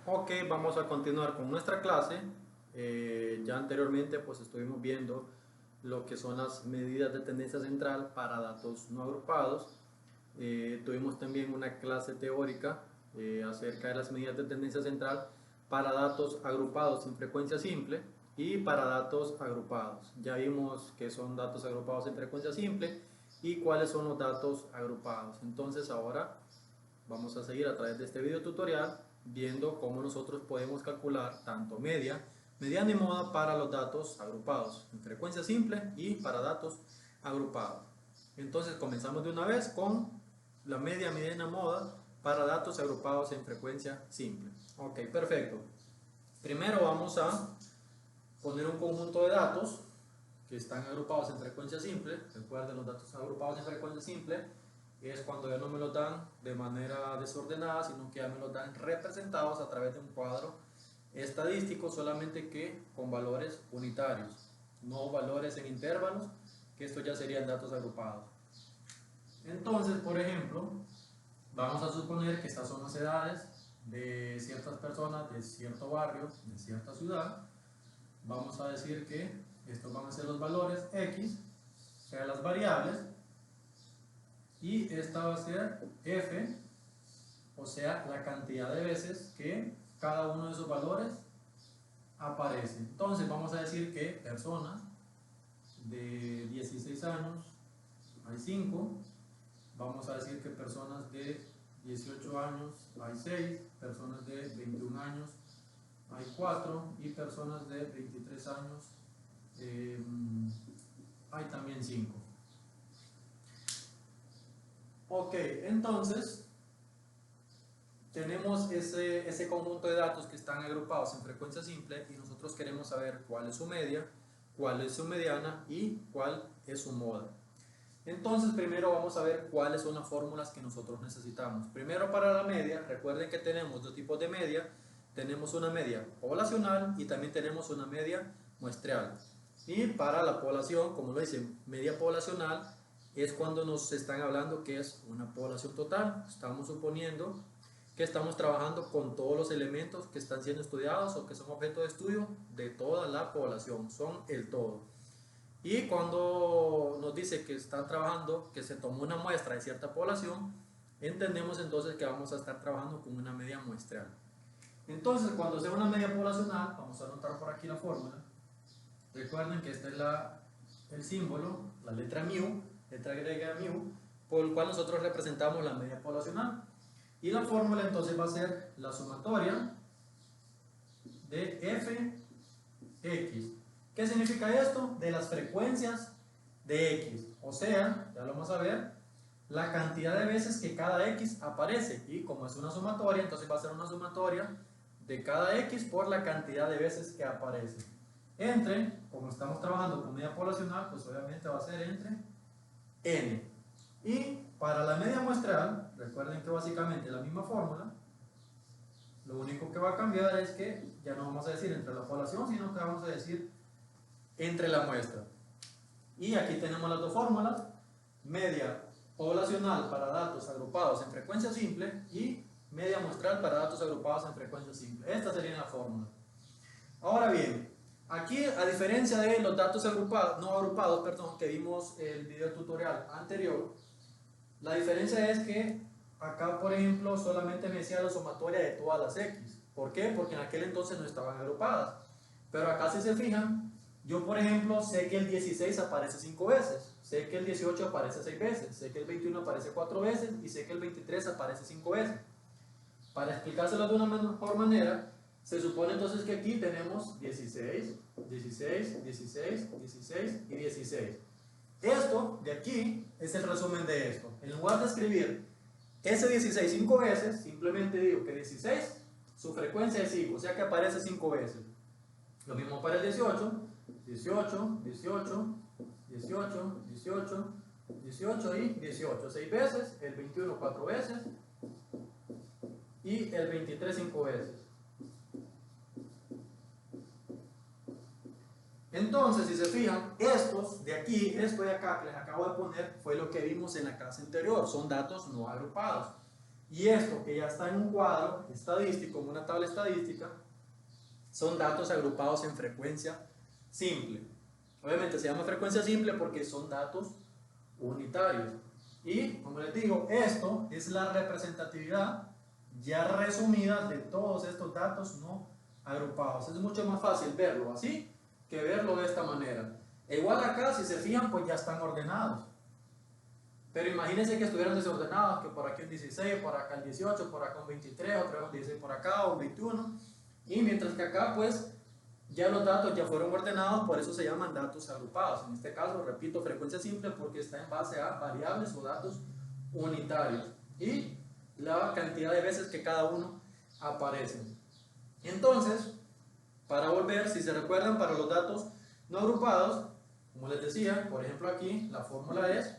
Ok, vamos a continuar con nuestra clase. Ya anteriormente pues estuvimos viendo lo que son las medidas de tendencia central para datos no agrupados. Tuvimos también una clase teórica acerca de las medidas de tendencia central para datos agrupados en frecuencia simple y para datos agrupados. Ya vimos qué son datos agrupados en frecuencia simple y cuáles son los datos agrupados. Entonces ahora vamos a seguir a través de este video tutorial viendo cómo nosotros podemos calcular tanto media, mediana y moda para los datos agrupados en frecuencia simple y para datos agrupados. Entonces comenzamos de una vez con la media, mediana, moda para datos agrupados en frecuencia simple. Ok, perfecto. Primero vamos a poner un conjunto de datos que están agrupados en frecuencia simple. Recuerden, los datos agrupados en frecuencia simple es cuando ya no me los dan de manera desordenada, sino que ya me los dan representados a través de un cuadro estadístico, solamente que con valores unitarios, no valores en intervalos, que esto ya serían datos agrupados. Entonces, por ejemplo, vamos a suponer que estas son las edades de ciertas personas de cierto barrio, de cierta ciudad. Vamos a decir que estos van a ser los valores X, o sea, las variables, y esta va a ser F, o sea, la cantidad de veces que cada uno de esos valores aparece. Entonces vamos a decir que personas de 16 años hay 5, vamos a decir que personas de 18 años hay 6, personas de 21 años hay 4 y personas de 23 años hay también 5. Ok, entonces tenemos ese conjunto de datos que están agrupados en frecuencia simple y nosotros queremos saber cuál es su media, cuál es su mediana y cuál es su moda. Entonces primero vamos a ver cuáles son las fórmulas que nosotros necesitamos. Primero, para la media, recuerden que tenemos dos tipos de media. Tenemos una media poblacional y también tenemos una media muestreal. Y para la población, como lo dice, media poblacional es cuando nos están hablando que es una población total. Estamos suponiendo que estamos trabajando con todos los elementos que están siendo estudiados o que son objeto de estudio de toda la población, son el todo. Y cuando nos dice que está trabajando, que se tomó una muestra de cierta población, entendemos entonces que vamos a estar trabajando con una media muestreal. Entonces, cuando sea una media poblacional, vamos a anotar por aquí la fórmula. Recuerden que este es el símbolo, la letra mu, letra griega mu, por el cual nosotros representamos la media poblacional. Y la fórmula entonces va a ser la sumatoria de fx. ¿Qué significa esto? De las frecuencias de x. O sea, ya lo vamos a ver, la cantidad de veces que cada x aparece. Y como es una sumatoria, entonces va a ser una sumatoria de cada x por la cantidad de veces que aparece. Entre, como estamos trabajando con media poblacional, pues obviamente va a ser entre n. Y para la media muestral, recuerden que básicamente la misma fórmula, lo único que va a cambiar es que ya no vamos a decir entre la población, sino que vamos a decir entre la muestra. Y aquí tenemos las dos fórmulas: media poblacional para datos agrupados en frecuencia simple y media muestral para datos agrupados en frecuencia simple. Esta sería la fórmula. Ahora bien, aquí, a diferencia de los datos agrupados, no agrupados, perdón, que vimos el video tutorial anterior, la diferencia es que acá, por ejemplo, solamente me decía la sumatoria de todas las x. ¿Por qué? Porque en aquel entonces no estaban agrupadas. Pero acá, si se fijan, yo, por ejemplo, sé que el 16 aparece 5 veces, sé que el 18 aparece 6 veces, sé que el 21 aparece 4 veces y sé que el 23 aparece 5 veces. Para explicárselo de una mejor manera, se supone entonces que aquí tenemos 16, 16, 16, 16 y 16. Esto de aquí es el resumen de esto. En lugar de escribir ese 16 5 veces, simplemente digo que 16, su frecuencia es 5, o sea que aparece 5 veces. Lo mismo para el 18, 18, 18, 18, 18, 18 y 18, 6 veces, el 21 4 veces y el 23 5 veces. Entonces, si se fijan, estos de aquí, esto de acá que les acabo de poner, fue lo que vimos en la clase anterior, son datos no agrupados. Y esto que ya está en un cuadro estadístico, en una tabla estadística, son datos agrupados en frecuencia simple. Obviamente se llama frecuencia simple porque son datos unitarios. Y, como les digo, esto es la representatividad ya resumida de todos estos datos no agrupados. Es mucho más fácil verlo así que verlo de esta manera. Igual acá, si se fijan, pues ya están ordenados. Pero imagínense que estuvieran desordenados, que por aquí un 16, por acá el 18, por acá un 23, otra vez un 16 por acá, un 21. Y mientras que acá, pues, ya los datos ya fueron ordenados, por eso se llaman datos agrupados. En este caso, repito, frecuencia simple porque está en base a variables o datos unitarios. Y la cantidad de veces que cada uno aparece. Entonces, para volver, si se recuerdan, para los datos no agrupados, como les decía, por ejemplo aquí, la fórmula es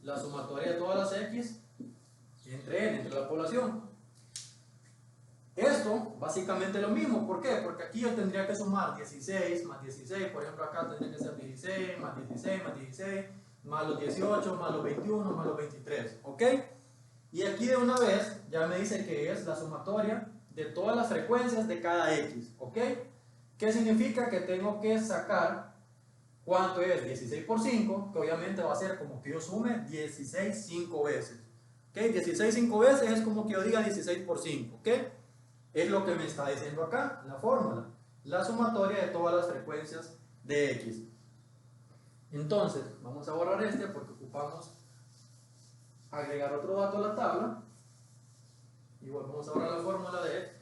la sumatoria de todas las x entre n, entre la población. Esto, básicamente lo mismo, ¿por qué? Porque aquí yo tendría que sumar 16 más 16, por ejemplo acá tendría que ser 16 más 16 más 16, más los 18, más los 21, más los 23, ¿ok? Y aquí de una vez ya me dice que es la sumatoria de todas las frecuencias de cada x, ¿ok? ¿Qué significa? Que tengo que sacar cuánto es 16 por 5, que obviamente va a ser como que yo sume 16 5 veces, ¿ok? 16 5 veces es como que yo diga 16 por 5, ¿ok? Es lo que me está diciendo acá, la fórmula, la sumatoria de todas las frecuencias de x. Entonces, vamos a borrar este porque ocupamos agregar otro dato a la tabla. Igual vamos a borrar la fórmula de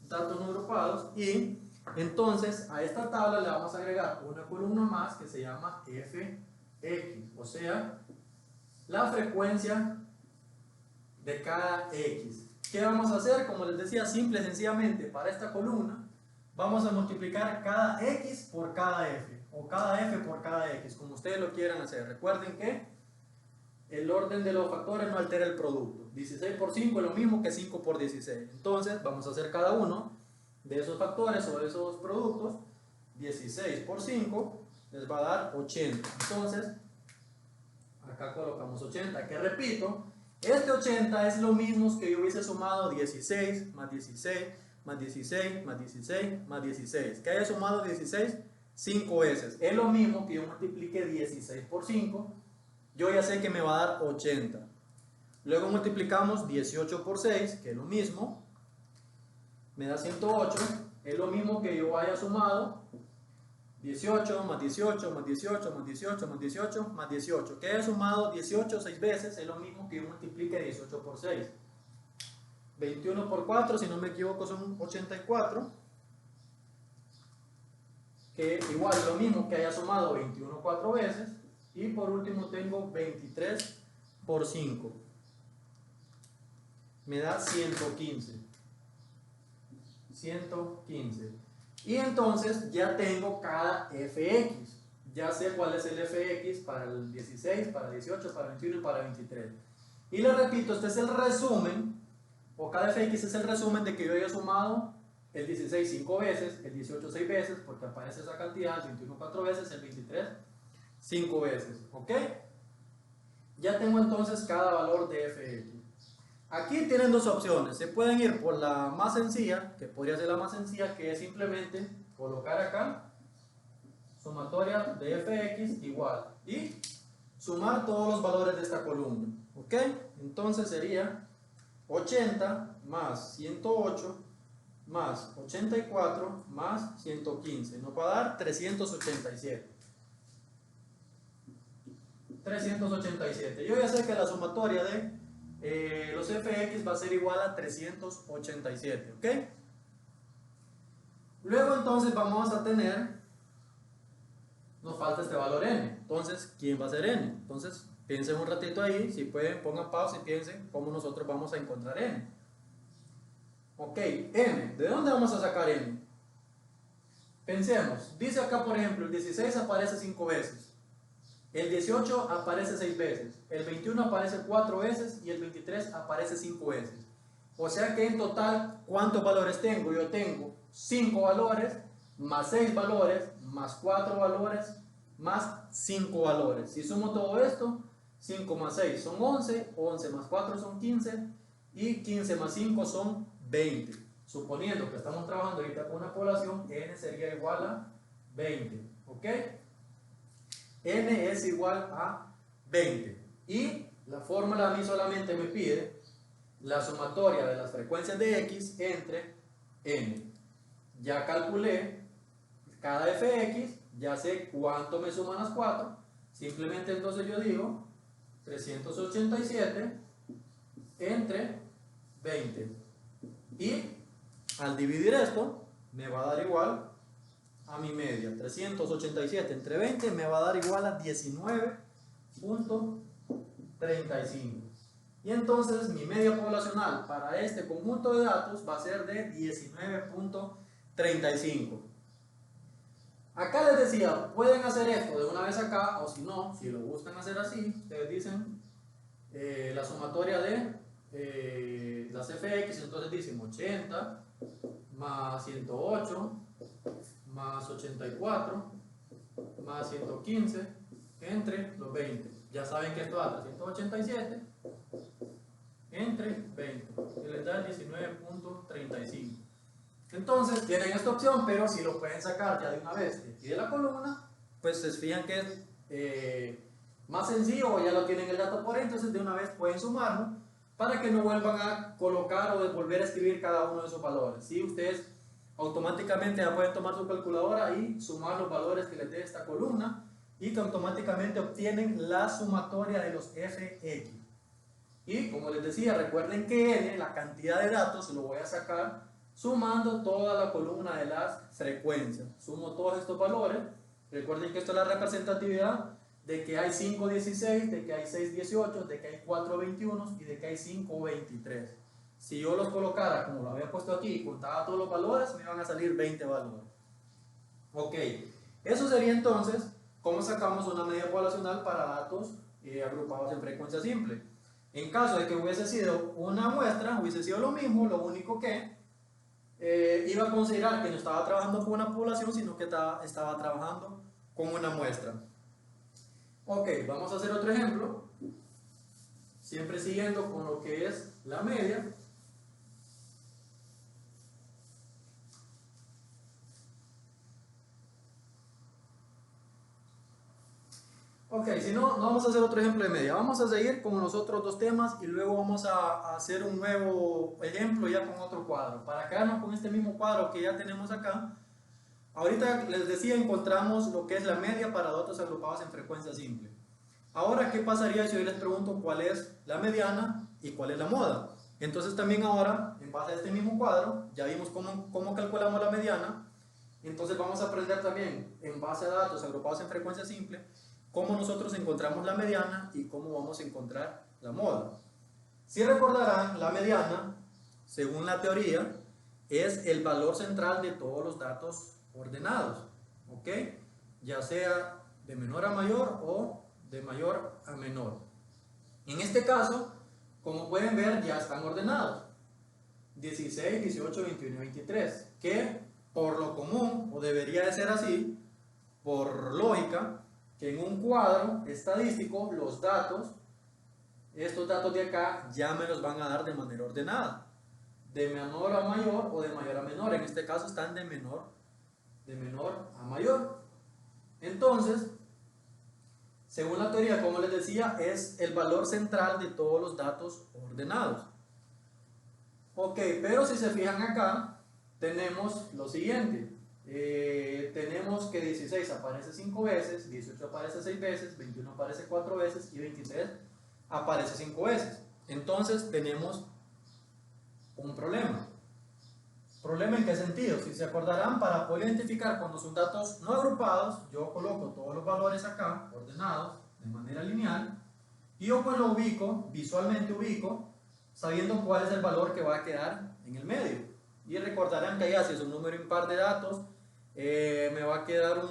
datos no agrupados y entonces a esta tabla le vamos a agregar una columna más que se llama fx, o sea, la frecuencia de cada x. ¿Qué vamos a hacer? Como les decía, simple y sencillamente para esta columna vamos a multiplicar cada x por cada f, o cada f por cada x, como ustedes lo quieran hacer. Recuerden que el orden de los factores no altera el producto. 16 por 5 es lo mismo que 5 por 16. Entonces vamos a hacer cada uno de esos factores o de esos productos. 16 por 5 les va a dar 80. Entonces acá colocamos 80, que repito, este 80 es lo mismo que yo hubiese sumado 16 más 16 más 16 más 16 más 16, que haya sumado 16 5 veces. Es lo mismo que yo multiplique 16 por 5, yo ya sé que me va a dar 80. Luego multiplicamos 18 por 6, que es lo mismo, me da 108. Es lo mismo que yo haya sumado 18 más 18 más 18 más 18 más 18 más 18, que haya sumado 18 6 veces, es lo mismo que yo multiplique 18 por 6. 21 por 4, si no me equivoco, son 84, que igual es lo mismo que haya sumado 21 4 veces. Y por último tengo 23 por 5, me da 115. Y entonces ya tengo cada fx, ya sé cuál es el fx para el 16, para el 18, para el 21 y para el 23. Y le repito, este es el resumen, o cada fx es el resumen de que yo haya sumado el 16 5 veces, el 18 6 veces, porque aparece esa cantidad, el 21 4 veces, el 23 5 veces, ¿ok? Ya tengo entonces cada valor de fx. Aquí tienen dos opciones, se pueden ir por la más sencilla, que podría ser la más sencilla, que es simplemente colocar acá sumatoria de fx igual y sumar todos los valores de esta columna, ¿ok? Entonces sería 80 más 108 más 84 más 115, nos va a dar 387. Yo ya sé que la sumatoria de los fx va a ser igual a 387, ¿ok? Luego entonces vamos a tener, nos falta este valor n. Entonces, ¿quién va a ser n? Entonces, piensen un ratito ahí, si pueden, pongan pausa y piensen cómo nosotros vamos a encontrar n. Ok, n, ¿de dónde vamos a sacar n? Pensemos, dice acá por ejemplo, el 16 aparece 5 veces. El 18 aparece 6 veces, el 21 aparece 4 veces y el 23 aparece 5 veces. O sea que en total, ¿cuántos valores tengo? Yo tengo 5 valores, más 6 valores, más 4 valores, más 5 valores. Si sumo todo esto, 5 más 6 son 11, 11 más 4 son 15, y 15 más 5 son 20. Suponiendo que estamos trabajando ahorita con una población, n sería igual a 20, ¿ok? N es igual a 20 y la fórmula a mí solamente me pide la sumatoria de las frecuencias de x entre n. Ya calculé cada fx, ya sé cuánto me suman las 4, simplemente entonces yo digo 387 entre 20 y al dividir esto me va a dar igual a mi media. 387 entre 20 me va a dar igual a 19.35 y entonces mi media poblacional para este conjunto de datos va a ser de 19.35. Acá les decía, pueden hacer esto de una vez acá, o si no, si lo gustan hacer así, ustedes dicen la sumatoria de las fx, entonces dicen 80 más 108 más 84 más 115 entre los 20. Ya saben que esto da 387 entre 20, que les da 19.35. Entonces tienen esta opción, pero si lo pueden sacar ya de una vez de aquí de la columna, pues se fijan que es más sencillo, ya lo tienen el dato por ahí, entonces de una vez pueden sumarlo para que no vuelvan a colocar o volver a escribir cada uno de esos valores. Si ustedes automáticamente ya pueden tomar su calculadora y sumar los valores que les dé esta columna y que automáticamente obtienen la sumatoria de los fx. Y como les decía, recuerden que n, la cantidad de datos, lo voy a sacar sumando toda la columna de las frecuencias. Sumo todos estos valores. Recuerden que esto es la representatividad de que hay 5 16, de que hay 6 18, de que hay 4 21 y de que hay 5 23. Si yo los colocara como lo había puesto aquí y contaba todos los valores, me van a salir 20 valores. Ok, eso sería entonces cómo sacamos una media poblacional para datos agrupados en frecuencia simple. En caso de que hubiese sido una muestra, hubiese sido lo mismo, lo único que iba a considerar que no estaba trabajando con una población, sino que estaba trabajando con una muestra. Ok, vamos a hacer otro ejemplo, siempre siguiendo con lo que es la media. Ok, si no, no vamos a hacer otro ejemplo de media. Vamos a seguir con los otros dos temas y luego vamos a hacer un nuevo ejemplo ya con otro cuadro. Para quedarnos con este mismo cuadro que ya tenemos acá, ahorita les decía, encontramos lo que es la media para datos agrupados en frecuencia simple. Ahora, ¿qué pasaría si yo les pregunto cuál es la mediana y cuál es la moda? Entonces también ahora, en base a este mismo cuadro, ya vimos cómo calculamos la mediana. Entonces vamos a aprender también, en base a datos agrupados en frecuencia simple, cómo nosotros encontramos la mediana y cómo vamos a encontrar la moda. Si recordarán, la mediana, según la teoría, es el valor central de todos los datos ordenados, ¿ok? Ya sea de menor a mayor o de mayor a menor. En este caso, como pueden ver, ya están ordenados. 16, 18, 21 y 23, que por lo común, o debería de ser así, por lógica, que en un cuadro estadístico los datos, estos datos de acá, ya me los van a dar de manera ordenada, de menor a mayor o de mayor a menor. En este caso están de menor a mayor. Entonces, según la teoría, como les decía, es el valor central de todos los datos ordenados. Ok, pero si se fijan acá, tenemos lo siguiente. Tenemos que 16 aparece 5 veces, 18 aparece 6 veces, 21 aparece 4 veces y 23 aparece 5 veces. Entonces tenemos un problema. ¿Problema en qué sentido? Si se acordarán, para poder identificar cuando son datos no agrupados, yo coloco todos los valores acá, ordenados, de manera lineal, y yo pues lo ubico, visualmente ubico, sabiendo cuál es el valor que va a quedar en el medio. Y recordarán que allá, si es un número impar de datos, me va a quedar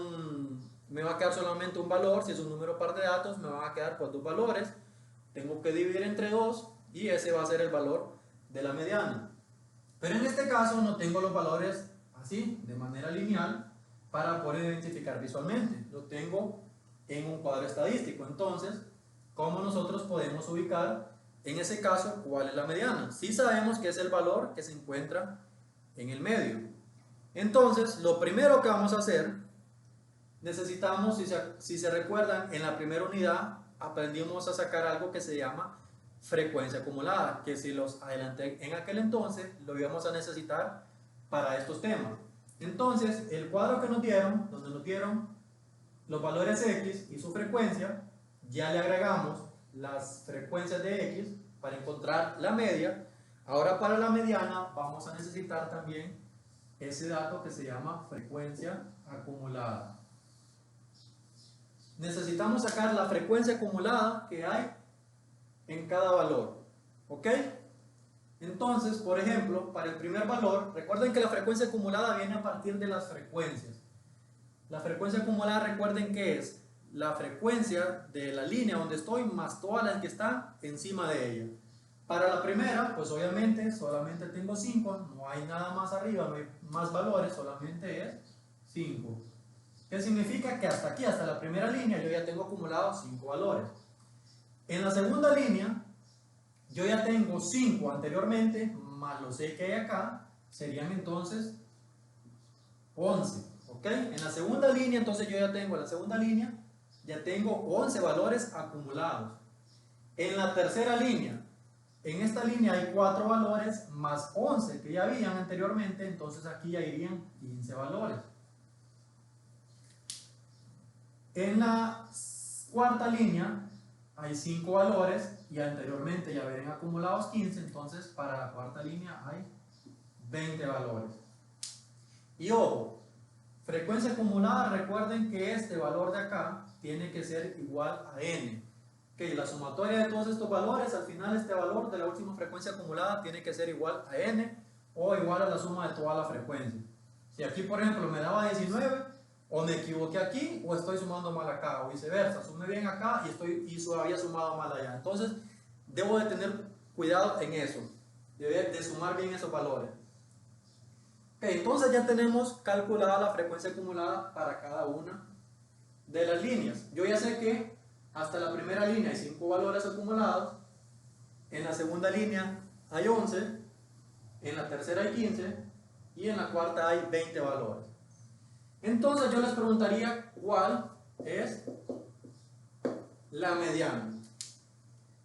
solamente un valor. Si es un número par de datos, me van a quedar pues dos valores. Tengo que dividir entre 2 y ese va a ser el valor de la mediana. Pero en este caso no tengo los valores así, de manera lineal, para poder identificar visualmente. Lo tengo en un cuadro estadístico. Entonces, ¿cómo nosotros podemos ubicar en ese caso, ¿cuál es la mediana? Sí sabemos que es el valor que se encuentra en el medio. Entonces, lo primero que vamos a hacer, necesitamos, si se recuerdan, en la primera unidad aprendimos a sacar algo que se llama frecuencia acumulada, que si los adelanté en aquel entonces, lo íbamos a necesitar para estos temas. Entonces, el cuadro que nos dieron, donde nos dieron los valores X y su frecuencia, ya le agregamos las frecuencias de X para encontrar la media. Ahora para la mediana vamos a necesitar también ese dato que se llama frecuencia acumulada. Necesitamos sacar la frecuencia acumulada que hay en cada valor, ¿ok? Entonces, por ejemplo, para el primer valor, recuerden que la frecuencia acumulada viene a partir de las frecuencias. La frecuencia acumulada, recuerden que es la frecuencia de la línea donde estoy más todas las que están encima de ella. Para la primera, pues obviamente solamente tengo 5, no hay nada más arriba, no hay más valores, solamente es 5. ¿Qué significa? Que hasta aquí, hasta la primera línea, yo ya tengo acumulados 5 valores. En la segunda línea, yo ya tengo 5 anteriormente, más los 6 que hay acá, serían entonces 11. ¿Ok? En la segunda línea, entonces yo ya tengo, en la segunda línea, ya tengo 11 valores acumulados. En la tercera línea, en esta línea hay 4 valores más 11 que ya habían anteriormente, entonces aquí ya irían 15 valores. En la cuarta línea hay 5 valores y anteriormente ya habían acumulados 15, entonces para la cuarta línea hay 20 valores. Y ojo, frecuencia acumulada, recuerden que este valor de acá tiene que ser igual a n. Okay, la sumatoria de todos estos valores, al final este valor de la última frecuencia acumulada tiene que ser igual a n o igual a la suma de toda la frecuencia. Si aquí por ejemplo me daba 19, o me equivoqué aquí o estoy sumando mal acá, o viceversa, sumé bien acá y había sumado mal allá. Entonces debo de tener cuidado en eso, de sumar bien esos valores. Okay, entonces ya tenemos calculada la frecuencia acumulada para cada una de las líneas. Yo ya sé que hasta la primera línea hay 5 valores acumulados, en la segunda línea hay 11, en la tercera hay 15 y en la cuarta hay 20 valores. Entonces yo les preguntaría cuál es la mediana.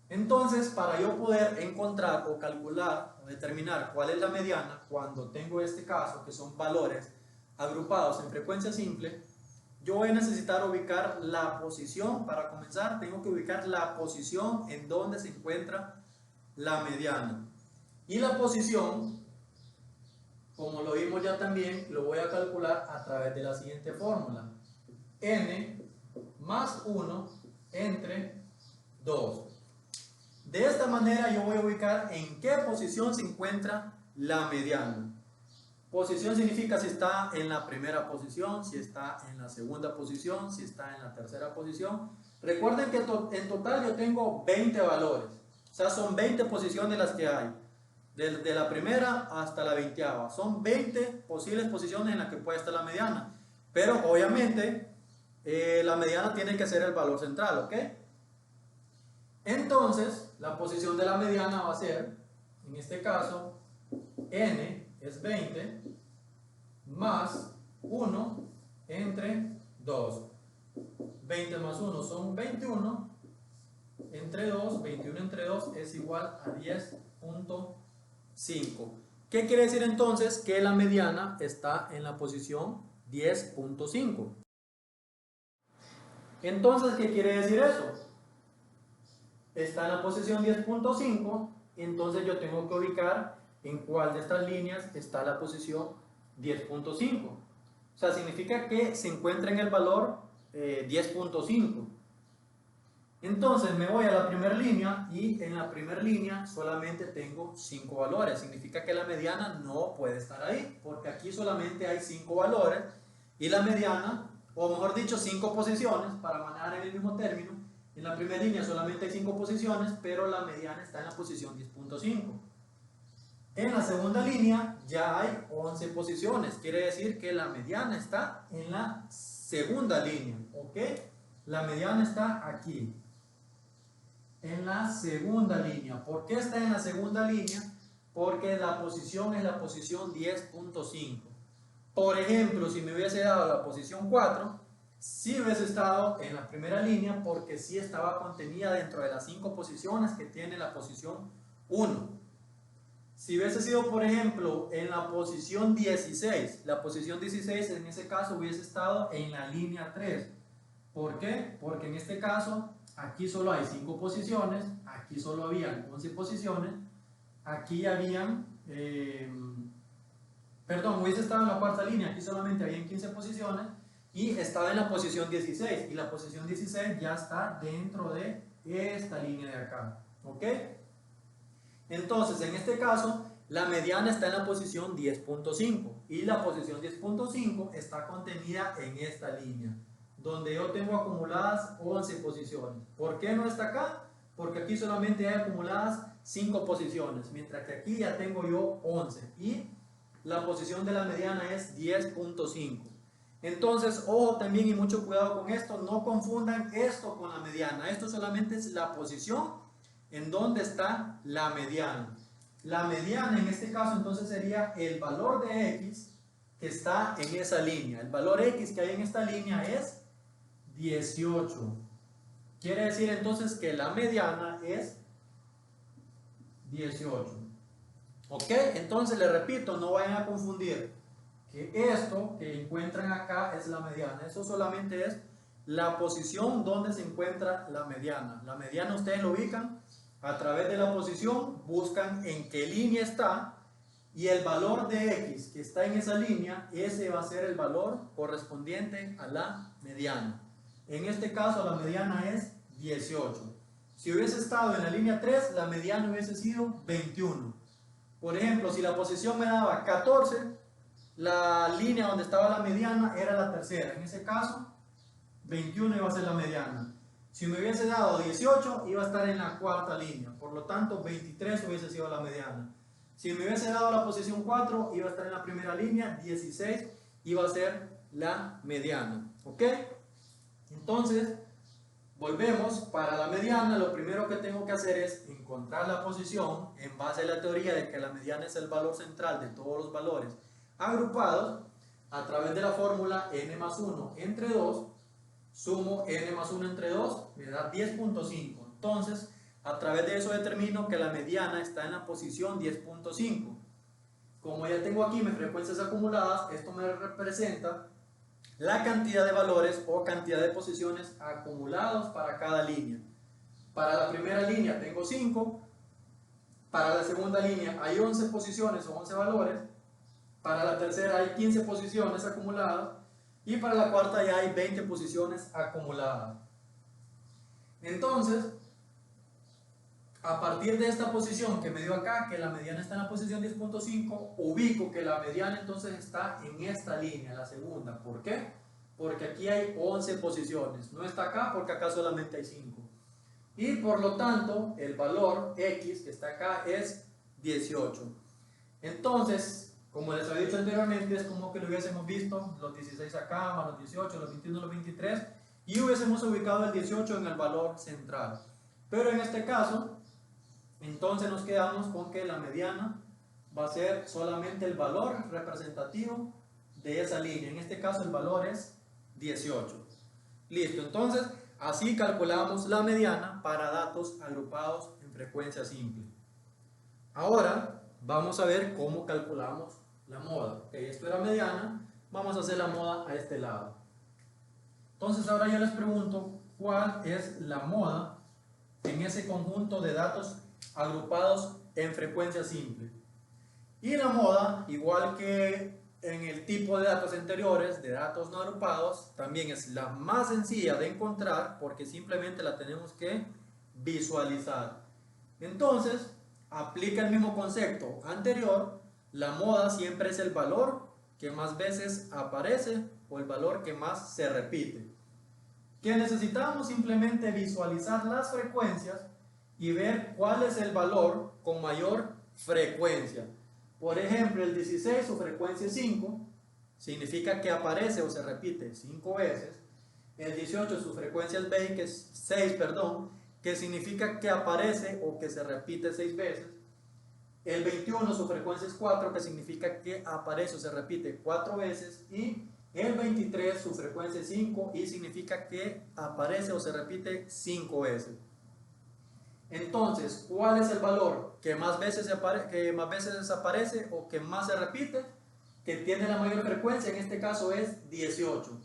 Entonces, para yo poder encontrar o calcular o determinar cuál es la mediana, cuando tengo este caso, que son valores agrupados en frecuencia simple, yo voy a necesitar ubicar la posición. Para comenzar, tengo que ubicar la posición en donde se encuentra la mediana. Y la posición, como lo vimos ya también, lo voy a calcular a través de la siguiente fórmula. N más 1 entre 2. De esta manera yo voy a ubicar en qué posición se encuentra la mediana. Posición significa si está en la primera posición, si está en la segunda posición, si está en la tercera posición. Recuerden que en total yo tengo 20 valores. O sea, son 20 posiciones las que hay. Desde la primera hasta la 20ª. Son 20 posibles posiciones en las que puede estar la mediana. Pero obviamente la mediana tiene que ser el valor central, ¿ok? Entonces, la posición de la mediana va a ser, en este caso, n es 20 más 1 entre 2. 20 más 1 son 21 entre 2, 21 entre 2 es igual a 10.5. ¿Qué quiere decir entonces? Que la mediana está en la posición 10.5. Entonces, ¿qué quiere decir eso? Está en la posición 10.5, entonces yo tengo que ubicar en cuál de estas líneas está la posición 10.5. O sea, significa que se encuentra en el valor 10.5. Entonces me voy a la primera línea y en la primera línea solamente tengo 5 valores. Significa que la mediana no puede estar ahí, porque aquí solamente hay 5 valores y la mediana, o mejor dicho, 5 posiciones, para manejar en el mismo término. En la primera línea solamente hay 5 posiciones, pero la mediana está en la posición 10.5. En la segunda línea ya hay 11 posiciones, quiere decir que la mediana está en la segunda línea, ¿ok? La mediana está aquí. en la segunda línea. ¿Por qué está en la segunda línea? Porque la posición es la posición 10.5. Por ejemplo, si me hubiese dado la posición 4, sí hubiese estado en la primera línea porque sí estaba contenida dentro de las 5 posiciones que tiene la posición 1. Si hubiese sido, por ejemplo, en la posición 16, la posición 16 en ese caso hubiese estado en la línea 3. ¿Por qué? Porque en este caso aquí solo hay 5 posiciones, aquí solo habían 11 posiciones, aquí habían, hubiese estado en la cuarta línea, aquí solamente habían 15 posiciones y estaba en la posición 16 y la posición 16 ya está dentro de esta línea de acá, ¿ok? Entonces, en este caso, la mediana está en la posición 10.5 y la posición 10.5 está contenida en esta línea, donde yo tengo acumuladas 11 posiciones. ¿Por qué no está acá? Porque aquí solamente hay acumuladas 5 posiciones, mientras que aquí ya tengo yo 11 y la posición de la mediana es 10.5. Entonces, ojo también y mucho cuidado con esto, no confundan esto con la mediana. Esto solamente es la posición en donde está la mediana. La mediana en este caso entonces sería el valor de X que está en esa línea. El valor X que hay en esta línea es 18. Quiere decir entonces que la mediana es 18. ¿Ok? Entonces les repito, no vayan a confundir que esto que encuentran acá es la mediana. Eso solamente es la posición donde se encuentra la mediana. La mediana ustedes lo ubican a través de la posición, buscan en qué línea está y el valor de X que está en esa línea, ese va a ser el valor correspondiente a la mediana. En este caso la mediana es 18. Si hubiese estado en la línea 3, la mediana hubiese sido 21. Por ejemplo, si la posición me daba 14, la línea donde estaba la mediana era la tercera. En ese caso, 21 iba a ser la mediana. Si me hubiese dado 18, iba a estar en la cuarta línea. Por lo tanto, 23 hubiese sido la mediana. Si me hubiese dado la posición 4, iba a estar en la primera línea. 16 iba a ser la mediana. ¿Ok? Entonces, volvemos. Para la mediana, lo primero que tengo que hacer es encontrar la posición en base a la teoría de que la mediana es el valor central de todos los valores agrupados. A través de la fórmula n más 1 entre 2, sumo n más 1 entre 2, me da 10.5. Entonces, a través de eso determino que la mediana está en la posición 10.5. Como ya tengo aquí mis frecuencias acumuladas, esto me representa la cantidad de valores o cantidad de posiciones acumulados para cada línea. Para la primera línea tengo 5, para la segunda línea hay 11 posiciones o 11 valores, para la tercera hay 15 posiciones acumuladas y para la cuarta ya hay 20 posiciones acumuladas. Entonces, a partir de esta posición que me dio acá, que la mediana está en la posición 10.5, ubico que la mediana entonces está en esta línea, la segunda. ¿Por qué? Porque aquí hay 11 posiciones. No está acá porque acá solamente hay 5. Y por lo tanto, el valor X que está acá es 18. Entonces, como les había dicho anteriormente, es como que lo hubiésemos visto los 16 acá, más los 18, los 21, los 23, y hubiésemos ubicado el 18 en el valor central. Pero en este caso, entonces nos quedamos con que la mediana va a ser solamente el valor representativo de esa línea. En este caso el valor es 18. Listo, entonces así calculamos la mediana para datos agrupados en frecuencia simple. Ahora vamos a ver cómo calculamos la moda. Okay, esto era mediana, vamos a hacer la moda a este lado. Entonces ahora yo les pregunto cuál es la moda en ese conjunto de datos agrupados en frecuencia simple. Y la moda, igual que en el tipo de datos anteriores, de datos no agrupados, también es la más sencilla de encontrar porque simplemente la tenemos que visualizar. Entonces, aplica el mismo concepto anterior. La moda siempre es el valor que más veces aparece o el valor que más se repite. ¿Qué necesitamos? Simplemente visualizar las frecuencias y ver cuál es el valor con mayor frecuencia. Por ejemplo, el 16, su frecuencia es 5, significa que aparece o se repite 5 veces. El 18, su frecuencia es 6, que significa que aparece o que se repite 6 veces. El 21 su frecuencia es 4, que significa que aparece o se repite 4 veces. Y el 23 su frecuencia es 5 y significa que aparece o se repite 5 veces. Entonces, ¿cuál es el valor que más veces desaparece o que más se repite? Que tiene la mayor frecuencia, en este caso es 18,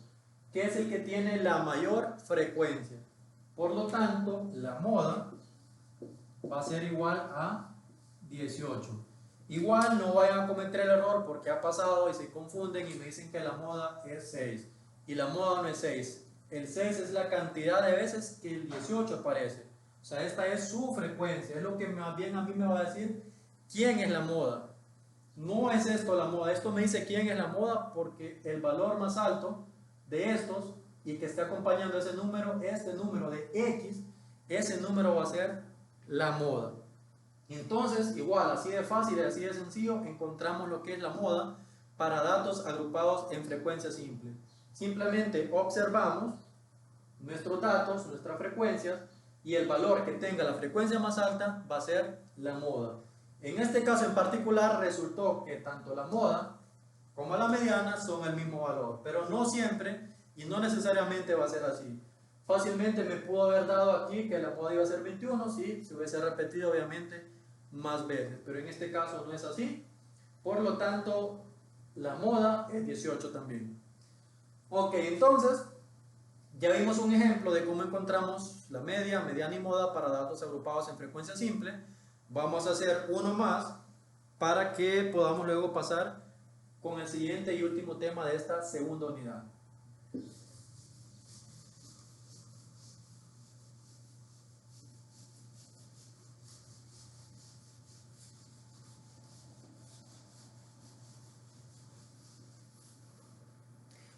que es el que tiene la mayor frecuencia. Por lo tanto, la moda va a ser igual a 18. Igual no vayan a cometer el error porque ha pasado y se confunden y me dicen que la moda es 6. Y la moda no es 6. El 6 es la cantidad de veces que el 18 aparece. O sea, esta es su frecuencia. Es lo que más bien a mí me va a decir quién es la moda. No es esto la moda. Esto me dice quién es la moda porque el valor más alto de estos y que esté acompañando ese número, este número de X, ese número va a ser la moda. Entonces, igual, así de fácil y así de sencillo, encontramos lo que es la moda para datos agrupados en frecuencia simple. Simplemente observamos nuestros datos, nuestras frecuencias, y el valor que tenga la frecuencia más alta va a ser la moda. En este caso en particular resultó que tanto la moda como la mediana son el mismo valor, pero no siempre y no necesariamente va a ser así. Fácilmente me pudo haber dado aquí que la moda iba a ser 21 si se hubiese repetido obviamente más veces, pero en este caso no es así. Por lo tanto, la moda es 18 también. Ok, entonces ya vimos un ejemplo de cómo encontramos la media, mediana y moda para datos agrupados en frecuencia simple. Vamos a hacer uno más para que podamos luego pasar con el siguiente y último tema de esta segunda unidad.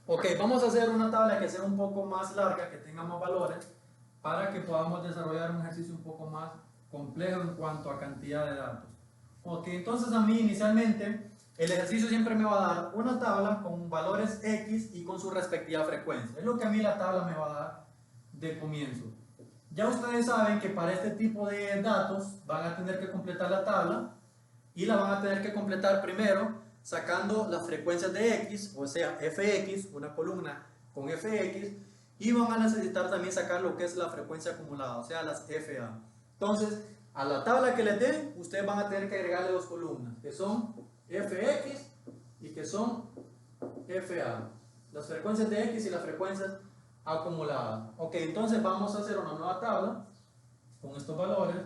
Ok, vamos a hacer una tabla que sea un poco más larga, que tenga más valores, para que podamos desarrollar un ejercicio un poco más complejo en cuanto a cantidad de datos. Ok, entonces a mí inicialmente el ejercicio siempre me va a dar una tabla con valores X y con su respectiva frecuencia. Es lo que a mí la tabla me va a dar de comienzo. Ya ustedes saben que para este tipo de datos van a tener que completar la tabla y la van a tener que completar primero sacando las frecuencias de X, o sea, Fx, una columna con Fx, y van a necesitar también sacar lo que es la frecuencia acumulada, o sea, las FA. Entonces, a la tabla que les den, ustedes van a tener que agregarle dos columnas, que son Fx y que son FA. Las frecuencias de X y las frecuencias acumuladas. Ok, entonces vamos a hacer una nueva tabla con estos valores.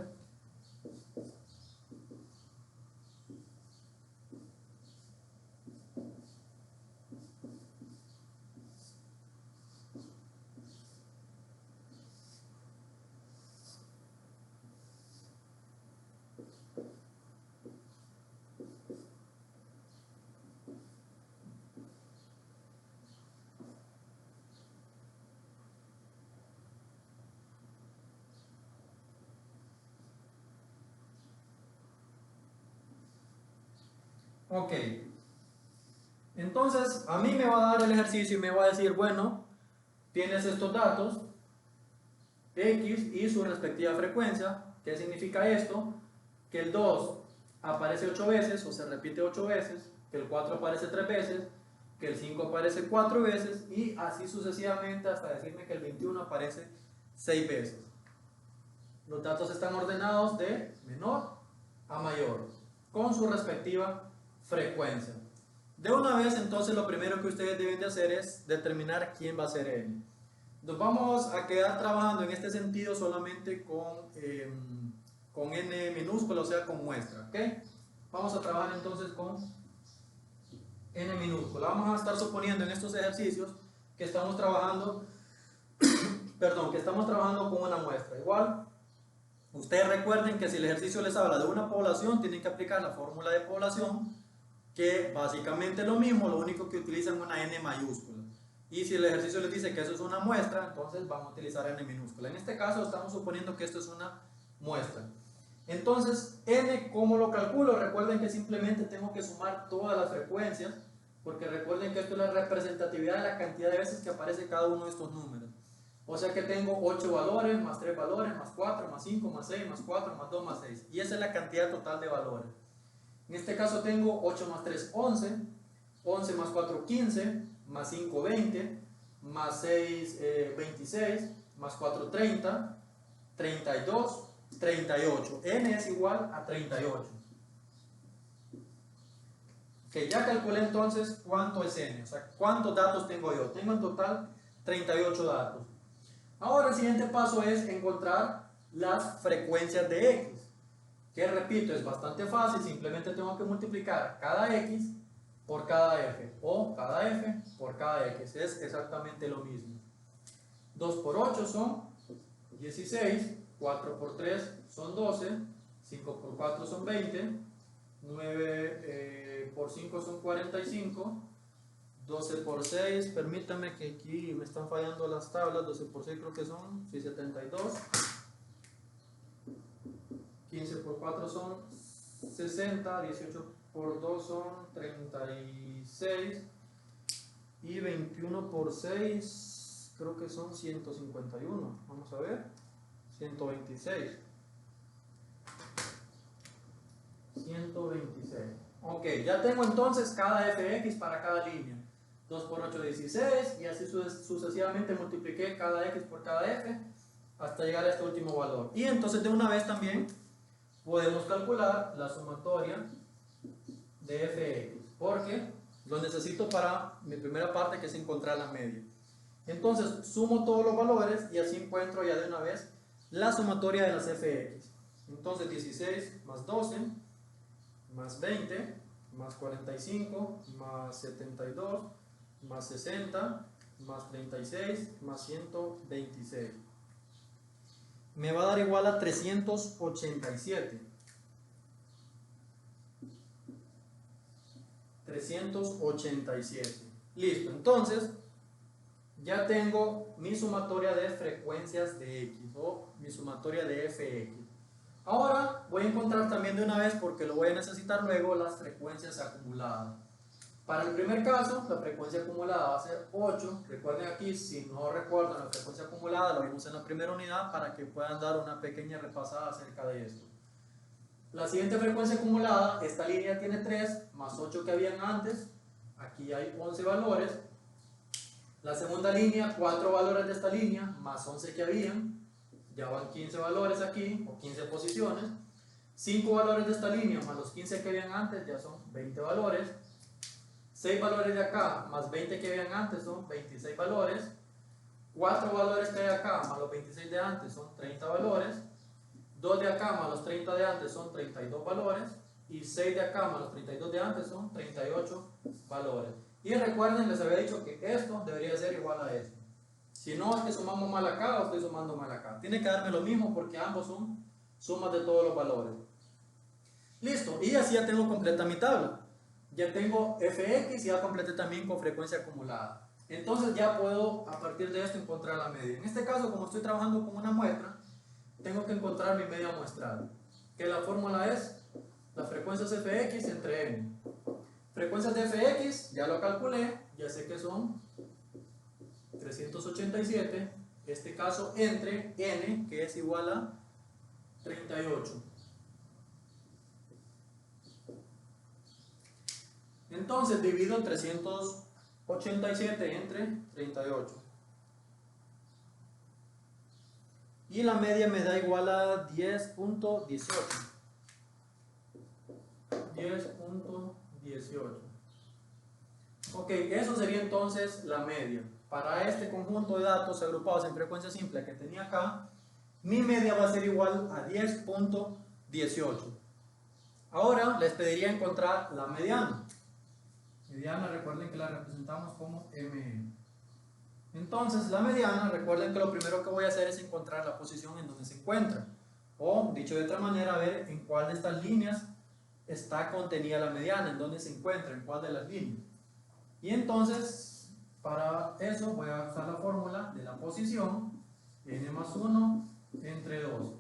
Ok, entonces a mí me va a dar el ejercicio y me va a decir, bueno, tienes estos datos, X y su respectiva frecuencia. ¿Qué significa esto? Que el 2 aparece 8 veces o se repite 8 veces, que el 4 aparece 3 veces, que el 5 aparece 4 veces y así sucesivamente hasta decirme que el 21 aparece 6 veces. Los datos están ordenados de menor a mayor, con su respectiva frecuencia. De una vez, entonces, lo primero que ustedes deben de hacer es determinar quién va a ser n. Nos vamos a quedar trabajando en este sentido solamente con n minúscula, o sea, con muestra, ¿ok? Vamos a trabajar entonces con n minúscula. Vamos a estar suponiendo en estos ejercicios que estamos trabajando, que estamos trabajando con una muestra. Igual, ustedes recuerden que si el ejercicio les habla de una población, tienen que aplicar la fórmula de población, que básicamente es lo mismo, lo único que utilizan una n mayúscula. Y si el ejercicio les dice que eso es una muestra, entonces vamos a utilizar n minúscula. En este caso estamos suponiendo que esto es una muestra. Entonces, n, ¿cómo lo calculo? Recuerden que simplemente tengo que sumar todas las frecuencias, porque recuerden que esto es la representatividad de la cantidad de veces que aparece cada uno de estos números. O sea que tengo 8 valores, más 3 valores, más 4, más 5, más 6, más 4, más 2, más 6. Y esa es la cantidad total de valores. En este caso tengo 8 más 3, 11. 11 más 4, 15. Más 5, 20. Más 6, 26. Más 4, 30. 32, 38. N es igual a 38. Que ya calculé entonces cuánto es N. O sea, cuántos datos tengo yo. Tengo en total 38 datos. Ahora el siguiente paso es encontrar las frecuencias de X, que repito, es bastante fácil, simplemente tengo que multiplicar cada X por cada F, o cada F por cada X, es exactamente lo mismo. 2 por 8 son 16, 4 por 3 son 12, 5 por 4 son 20, 9 por 5 son 45, 12 por 6, permítame que aquí me están fallando las tablas, 12 por 6 creo que son 72, 15 por 4 son 60, 18 por 2 son 36 y 21 por 6 creo que son 151, vamos a ver, 126. 126. Ok, ya tengo entonces cada fx para cada línea. 2 por 8, 16, y así sucesivamente multipliqué cada x por cada f hasta llegar a este último valor. Y entonces de una vez también podemos calcular la sumatoria de fx, porque lo necesito para mi primera parte, que es encontrar la media. Entonces sumo todos los valores y así encuentro ya de una vez la sumatoria de las fx. Entonces 16 más 12 más 20 más 45 más 72 más 60 más 36 más 126 me va a dar igual a 387. 387. Listo, entonces ya tengo mi sumatoria de frecuencias de X, o mi sumatoria de fx. Ahora voy a encontrar también de una vez, porque lo voy a necesitar luego, las frecuencias acumuladas. Para el primer caso, la frecuencia acumulada va a ser 8. Recuerden aquí, si no recuerdan la frecuencia acumulada, la vimos en la primera unidad para que puedan dar una pequeña repasada acerca de esto. La siguiente frecuencia acumulada, esta línea tiene 3, más 8 que habían antes. Aquí hay 11 valores. La segunda línea, 4 valores de esta línea, más 11 que habían. Ya van 15 valores aquí, o 15 posiciones. 5 valores de esta línea, más los 15 que habían antes, ya son 20 valores. 6 valores de acá, más 20 que habían antes, son 26 valores. 4 valores que hay acá, más los 26 de antes, son 30 valores. 2 de acá, más los 30 de antes, son 32 valores. Y 6 de acá, más los 32 de antes, son 38 valores. Y recuerden, les había dicho que esto debería ser igual a esto. Si no es que sumamos mal acá o estoy sumando mal acá. Tiene que darme lo mismo porque ambos son sumas de todos los valores. Listo, y así ya tengo completa mi tabla. Ya tengo fx y ya completé también con frecuencia acumulada. Entonces ya puedo a partir de esto encontrar la media. En este caso, como estoy trabajando con una muestra, tengo que encontrar mi media muestral. Que la fórmula es las frecuencias fx entre n. Frecuencias de fx, ya lo calculé, ya sé que son 387, este caso entre n, que es igual a 38. Entonces divido 387 entre 38. Y la media me da igual a 10.18. 10.18. Ok, eso sería entonces la media. Para este conjunto de datos agrupados en frecuencia simple que tenía acá, mi media va a ser igual a 10.18. Ahora les pediría encontrar la mediana. Mediana, recuerden que la representamos como m. Entonces, la mediana, recuerden que lo primero que voy a hacer es encontrar la posición en donde se encuentra. O, dicho de otra manera, ver en cuál de estas líneas está contenida la mediana, en dónde se encuentra, en cuál de las líneas. Y entonces, para eso voy a usar la fórmula de la posición, n más 1 entre 2.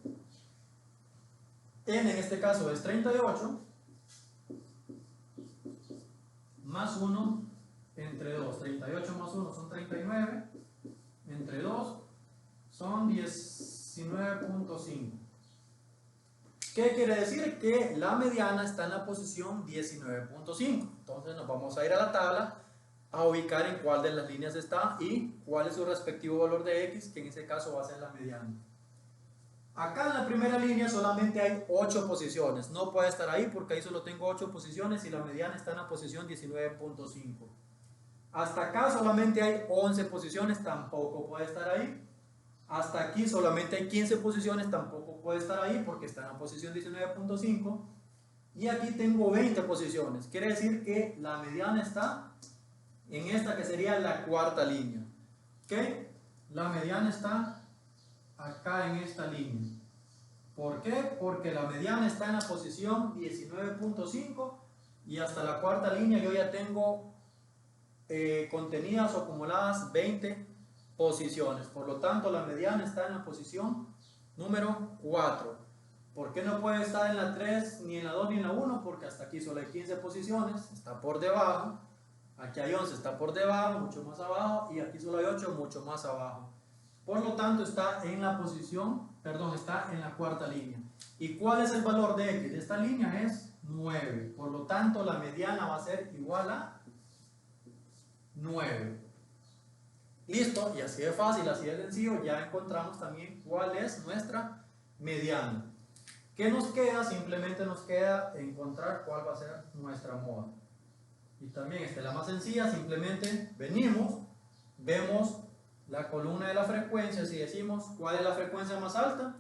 N en este caso es 38, más 1 entre 2. 38 más 1 son 39, entre 2 19.5. ¿Qué quiere decir? Que la mediana está en la posición 19.5. Entonces nos vamos a ir a la tabla a ubicar en cuál de las líneas está y cuál es su respectivo valor de X, que en ese caso va a ser la mediana. Acá en la primera línea solamente hay 8 posiciones. No puede estar ahí porque ahí solo tengo 8 posiciones y la mediana está en la posición 19.5. Hasta acá solamente hay 11 posiciones, tampoco puede estar ahí. Hasta aquí solamente hay 15 posiciones, tampoco puede estar ahí porque está en la posición 19.5. Y aquí tengo 20 posiciones. Quiere decir que la mediana está en esta que sería la cuarta línea. ¿Ok? La mediana está acá en esta línea. ¿Por qué? Porque la mediana está en la posición 19.5 y hasta la cuarta línea yo ya tengo contenidas o acumuladas 20 posiciones. Por lo tanto, la mediana está en la posición número 4. ¿Por qué no puede estar en la 3, ni en la 2, ni en la 1? Porque hasta aquí solo hay 15 posiciones, está por debajo. Aquí hay 11, está por debajo, mucho más abajo. Y aquí solo hay 8, mucho más abajo. Por lo tanto, está en la posición, está en la cuarta línea. ¿Y cuál es el valor de X? De esta línea es 9. Por lo tanto, la mediana va a ser igual a 9. Listo, y así de fácil, así de sencillo, ya encontramos también cuál es nuestra mediana. ¿Qué nos queda? Simplemente nos queda encontrar cuál va a ser nuestra moda. Y también esta es la más sencilla, simplemente venimos, vemos la columna de la frecuencia, si decimos cuál es la frecuencia más alta,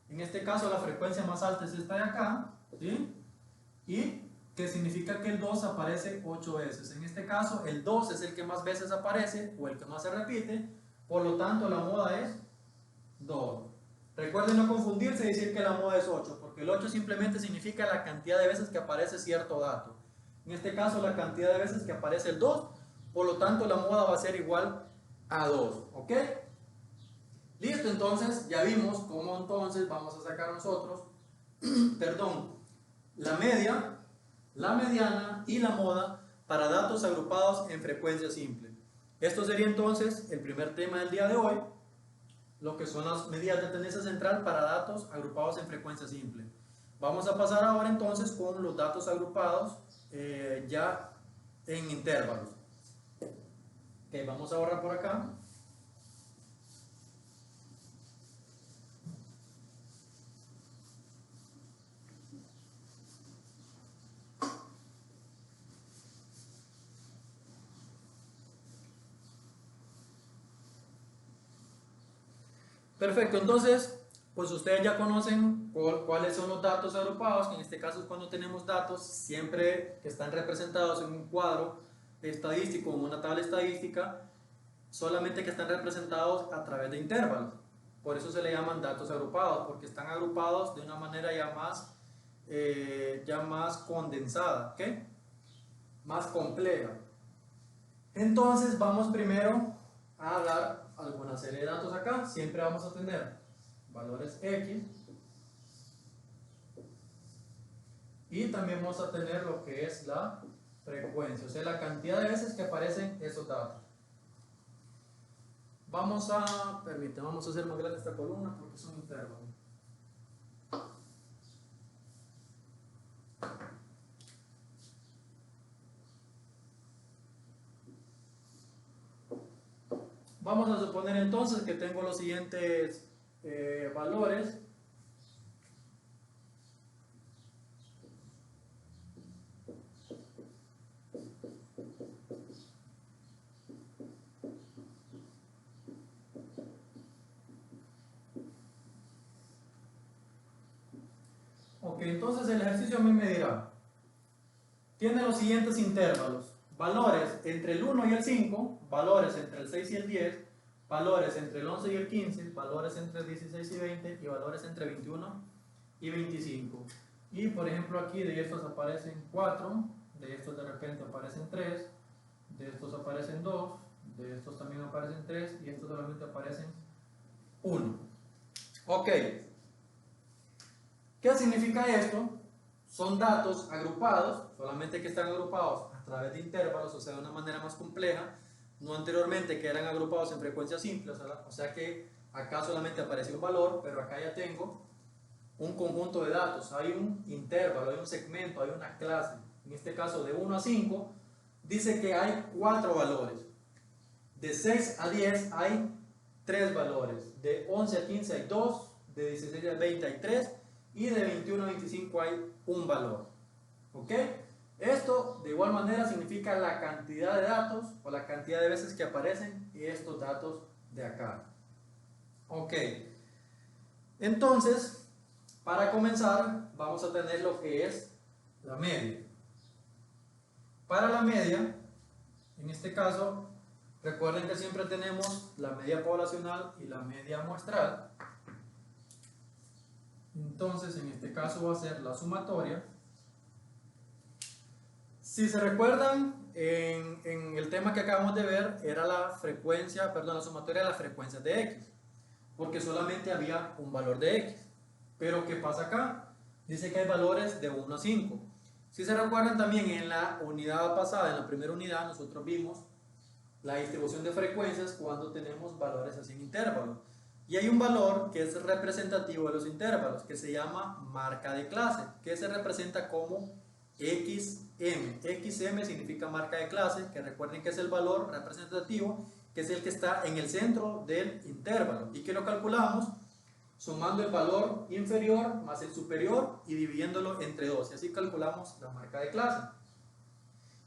en este caso la frecuencia más alta es esta de acá, ¿sí? Y que significa que el 2 aparece 8 veces. En este caso el 2 es el que más veces aparece o el que más se repite, por lo tanto la moda es 2. Recuerden no confundirse y decir que la moda es 8, porque el 8 simplemente significa la cantidad de veces que aparece cierto dato. En este caso la cantidad de veces que aparece el 2, por lo tanto la moda va a ser igual a 2, ¿ok? Listo, entonces ya vimos cómo entonces vamos a sacar nosotros, la media, la mediana y la moda para datos agrupados en frecuencia simple. Esto sería entonces el primer tema del día de hoy, lo que son las medidas de tendencia central para datos agrupados en frecuencia simple. Vamos a pasar ahora entonces con los datos agrupados ya en intervalos. Ok, vamos a borrar por acá. Perfecto, entonces, pues ustedes ya conocen cuáles son los datos agrupados, que en este caso es cuando tenemos datos siempre que están representados en un cuadro estadístico, en una tabla estadística, solamente que están representados a través de intervalos. Por eso se le llaman datos agrupados, porque están agrupados de una manera ya más condensada, ¿ok? Más compleja. Entonces vamos primero a dar alguna serie de datos acá. Siempre vamos a tener valores X y también vamos a tener lo que es la frecuencia, o sea, la cantidad de veces que aparecen esos datos. Vamos a hacer más grande esta columna porque es un intervalo. Vamos a suponer entonces que tengo los siguientes valores. Ok, entonces el ejercicio a mí me dirá, tiene los siguientes intervalos: valores entre el 1 y el 5, valores entre el 6 y el 10, valores entre el 11 y el 15, valores entre el 16 y 20 y valores entre 21 y 25. Y por ejemplo aquí de estos aparecen 4, de estos de repente aparecen 3, de estos aparecen 2, de estos también aparecen 3 y estos solamente aparecen 1. Ok, ¿qué significa esto? Son datos agrupados, solamente que están agrupados a través de intervalos, o sea, de una manera más compleja, no anteriormente que eran agrupados en frecuencia simple, o sea que acá solamente apareció un valor, pero acá ya tengo un conjunto de datos, hay un intervalo, hay un segmento, hay una clase, en este caso de 1 a 5, dice que hay 4 valores, de 6 a 10 hay 3 valores, de 11 a 15 hay 2, de 16 a 20 hay 3 y de 21 a 25 hay un valor. ¿Ok? Esto de igual manera significa la cantidad de datos o la cantidad de veces que aparecen estos datos de acá. Ok, entonces para comenzar vamos a tener lo que es la media. Para la media, en este caso, recuerden que siempre tenemos la media poblacional y la media muestral. Entonces en este caso va a ser la sumatoria. Si se recuerdan, en el tema que acabamos de ver era la frecuencia, perdón, la sumatoria de las frecuencias de X, porque solamente había un valor de X. Pero ¿qué pasa acá? Dice que hay valores de 1 a 5. Si se recuerdan también en la unidad pasada, en la primera unidad, nosotros vimos la distribución de frecuencias cuando tenemos valores así en intervalos. Y hay un valor que es representativo de los intervalos, que se llama marca de clase, que se representa como XM. XM significa marca de clase, que recuerden que es el valor representativo, que es el que está en el centro del intervalo y que lo calculamos sumando el valor inferior más el superior y dividiéndolo entre 2. Y así calculamos la marca de clase.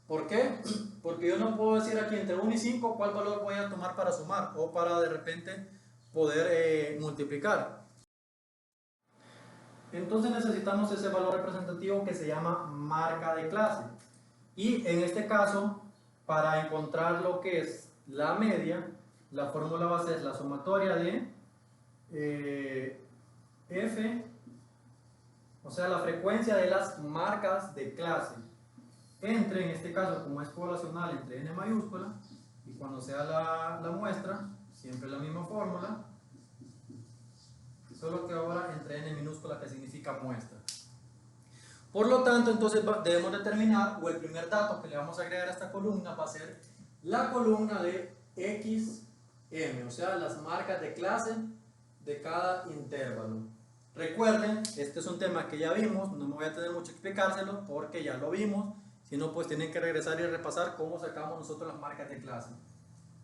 ¿Por qué? Porque yo no puedo decir aquí entre 1 y 5 cuál valor voy a tomar para sumar o para de repente poder multiplicar. Entonces necesitamos ese valor representativo que se llama marca de clase. Y en este caso, para encontrar lo que es la media, la fórmula va a ser la sumatoria de F, o sea, la frecuencia de las marcas de clase, entre, en este caso, como es poblacional, entre n mayúscula, y cuando sea la muestra, siempre la misma fórmula, solo que ahora entre n minúscula, que significa muestra. Por lo tanto, entonces debemos determinar, o el primer dato que le vamos a agregar a esta columna va a ser la columna de XM, o sea, las marcas de clase de cada intervalo. Recuerden, este es un tema que ya vimos, no me voy a tener mucho que explicárselo porque ya lo vimos, sino pues tienen que regresar y repasar cómo sacamos nosotros las marcas de clase.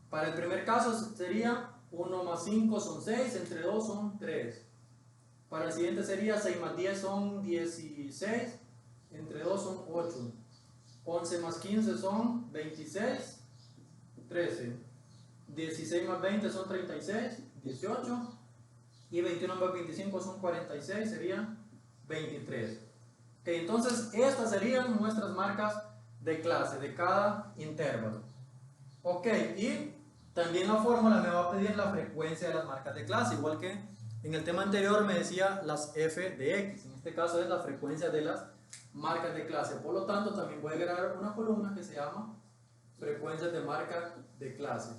Para el primer caso sería 1 más 5 son 6, entre 2 son 3. Para el siguiente sería 6 más 10 son 16, entre 2 son 8. 11 más 15 son 26, 13. 16 más 20 son 36, 18. Y 21 más 25 son 46, serían 23. Okay, entonces estas serían nuestras marcas de clase de cada intervalo. Ok, y también la fórmula me va a pedir la frecuencia de las marcas de clase, igual que en el tema anterior me decía las f de x, en este caso es la frecuencia de las marcas de clase. Por lo tanto, también voy a agregar una columna que se llama frecuencias de marca de clase.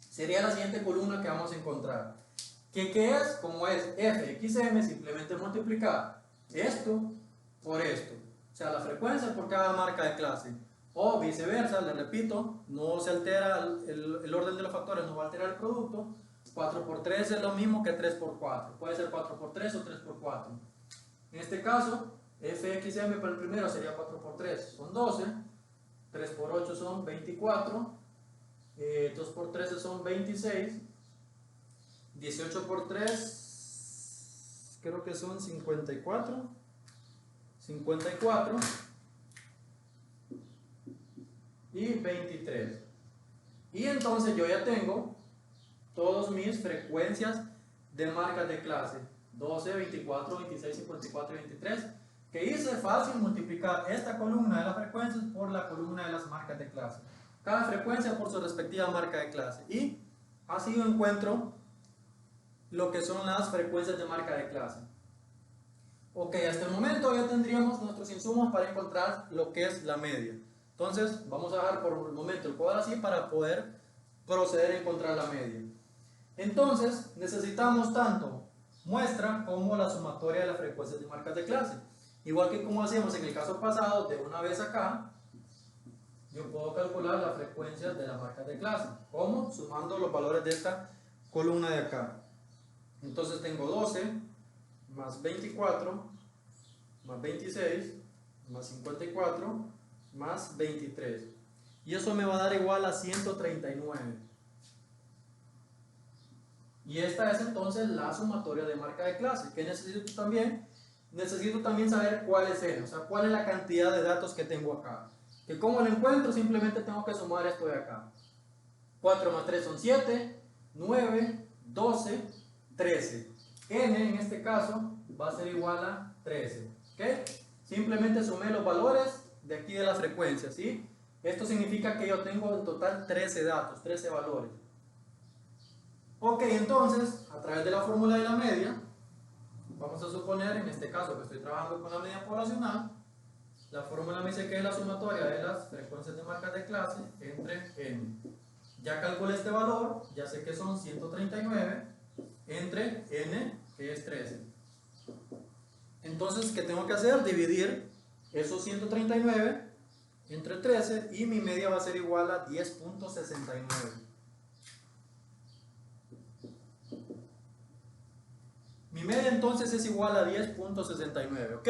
Sería la siguiente columna que vamos a encontrar. ¿Qué es? Como es fxm, simplemente multiplicar esto por esto. O sea, la frecuencia por cada marca de clase. O viceversa, le repito, no se altera el orden de los factores, no va a alterar el producto. 4 por 3 es lo mismo que 3 por 4. Puede ser 4 por 3 o 3 por 4. En este caso, fxm para el primero sería 4 por 3, son 12. 3 por 8 son 24. 2 por 13 son 26. 18 por 3, creo que son 54. 54 y 23. Y entonces yo ya tengo todas mis frecuencias de marcas de clase. 12, 24, 26, 54 y 23. Que hice fácil multiplicar esta columna de las frecuencias por la columna de las marcas de clase. Cada frecuencia por su respectiva marca de clase. Y así yo encuentro lo que son las frecuencias de marca de clase. Ok, hasta el momento ya tendríamos nuestros insumos para encontrar lo que es la media. Entonces vamos a dejar por el momento el cuadro así para poder proceder a encontrar la media. Entonces necesitamos tanto muestra como la sumatoria de las frecuencias de marcas de clase. Igual que como hacíamos en el caso pasado, de una vez acá, yo puedo calcular las frecuencias de las marcas de clase. ¿Cómo? Sumando los valores de esta columna de acá. Entonces tengo 12 más 24 más 26 más 54 más 23. Y eso me va a dar igual a 139. Y esta es entonces la sumatoria de marca de clase. ¿Qué necesito también? Necesito también saber cuál es n, o sea, cuál es la cantidad de datos que tengo acá. Que como lo encuentro, simplemente tengo que sumar esto de acá. 4 más 3 son 7, 9, 12, 13. N en este caso va a ser igual a 13. ¿Ok? Simplemente sumé los valores de aquí de la frecuencia, ¿sí? Esto significa que yo tengo en total 13 datos, 13 valores. Ok, entonces, a través de la fórmula de la media, vamos a suponer, en este caso que estoy trabajando con la media poblacional, la fórmula me dice que es la sumatoria de las frecuencias de marcas de clase entre n. Ya calculé este valor, ya sé que son 139 entre n, que es 13. Entonces, ¿qué tengo que hacer? Dividir esos 139 entre 13 y mi media va a ser igual a 10.69. Mi media entonces es igual a 10.69, ¿ok?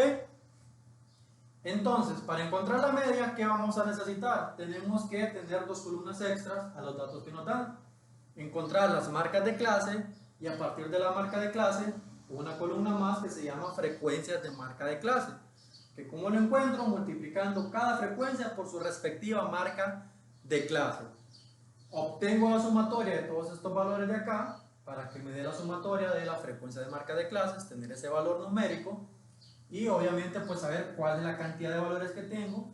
Entonces, para encontrar la media, ¿qué vamos a necesitar? Tenemos que tener dos columnas extras a los datos que nos dan. Encontrar las marcas de clase y a partir de la marca de clase, una columna más que se llama frecuencias de marca de clase. Que como lo encuentro, multiplicando cada frecuencia por su respectiva marca de clase. Obtengo la sumatoria de todos estos valores de acá, para que me dé la sumatoria de la frecuencia de marca de clases, tener ese valor numérico y obviamente pues saber cuál es la cantidad de valores que tengo,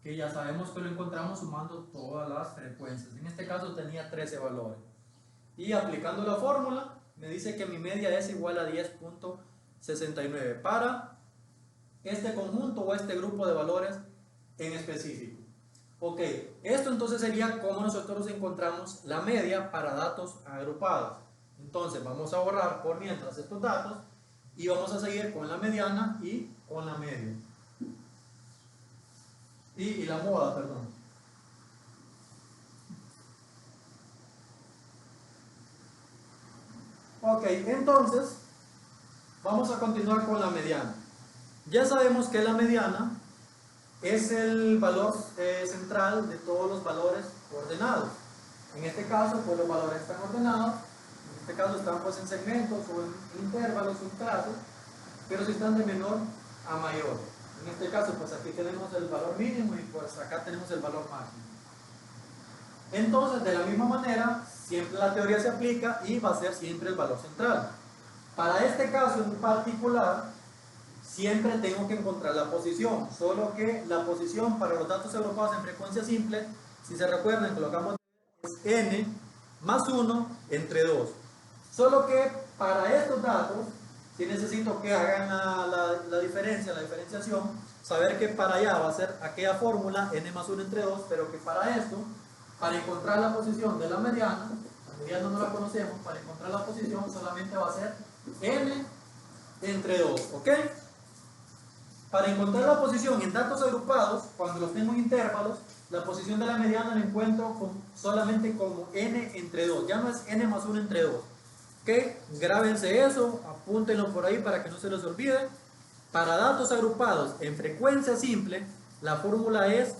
que ya sabemos que lo encontramos sumando todas las frecuencias. En este caso tenía 13 valores. Y aplicando la fórmula, me dice que mi media es igual a 10.69 para este conjunto o este grupo de valores en específico. Ok, esto entonces sería como nosotros encontramos la media para datos agrupados. Entonces vamos a borrar por mientras estos datos y vamos a seguir con la mediana y con la media. Y la moda, perdón. Ok, entonces vamos a continuar con la mediana. Ya sabemos que la mediana es el valor central de todos los valores ordenados. En este caso, pues los valores están ordenados. En este caso están pues en segmentos o en intervalos o en clases, pero si están de menor a mayor. En este caso, pues aquí tenemos el valor mínimo y pues acá tenemos el valor máximo. Entonces, de la misma manera, siempre la teoría se aplica y va a ser siempre el valor central. Para este caso en particular, siempre tengo que encontrar la posición, solo que la posición para los datos agrupados en frecuencia simple, si se recuerdan, colocamos es n más 1 entre 2. Solo que para estos datos, si necesito que hagan la diferenciación, saber que para allá va a ser aquella fórmula n más 1 entre 2, pero que para esto, para encontrar la posición de la mediana no la conocemos, para encontrar la posición solamente va a ser n entre 2, ¿ok? Para encontrar la posición en datos agrupados, cuando los tengo en intervalos, la posición de la mediana la encuentro solamente como n entre 2, ya no es n más 1 entre 2. ¿Ok? Grábense eso, apúntenlo por ahí para que no se les olvide. Para datos agrupados en frecuencia simple, la fórmula de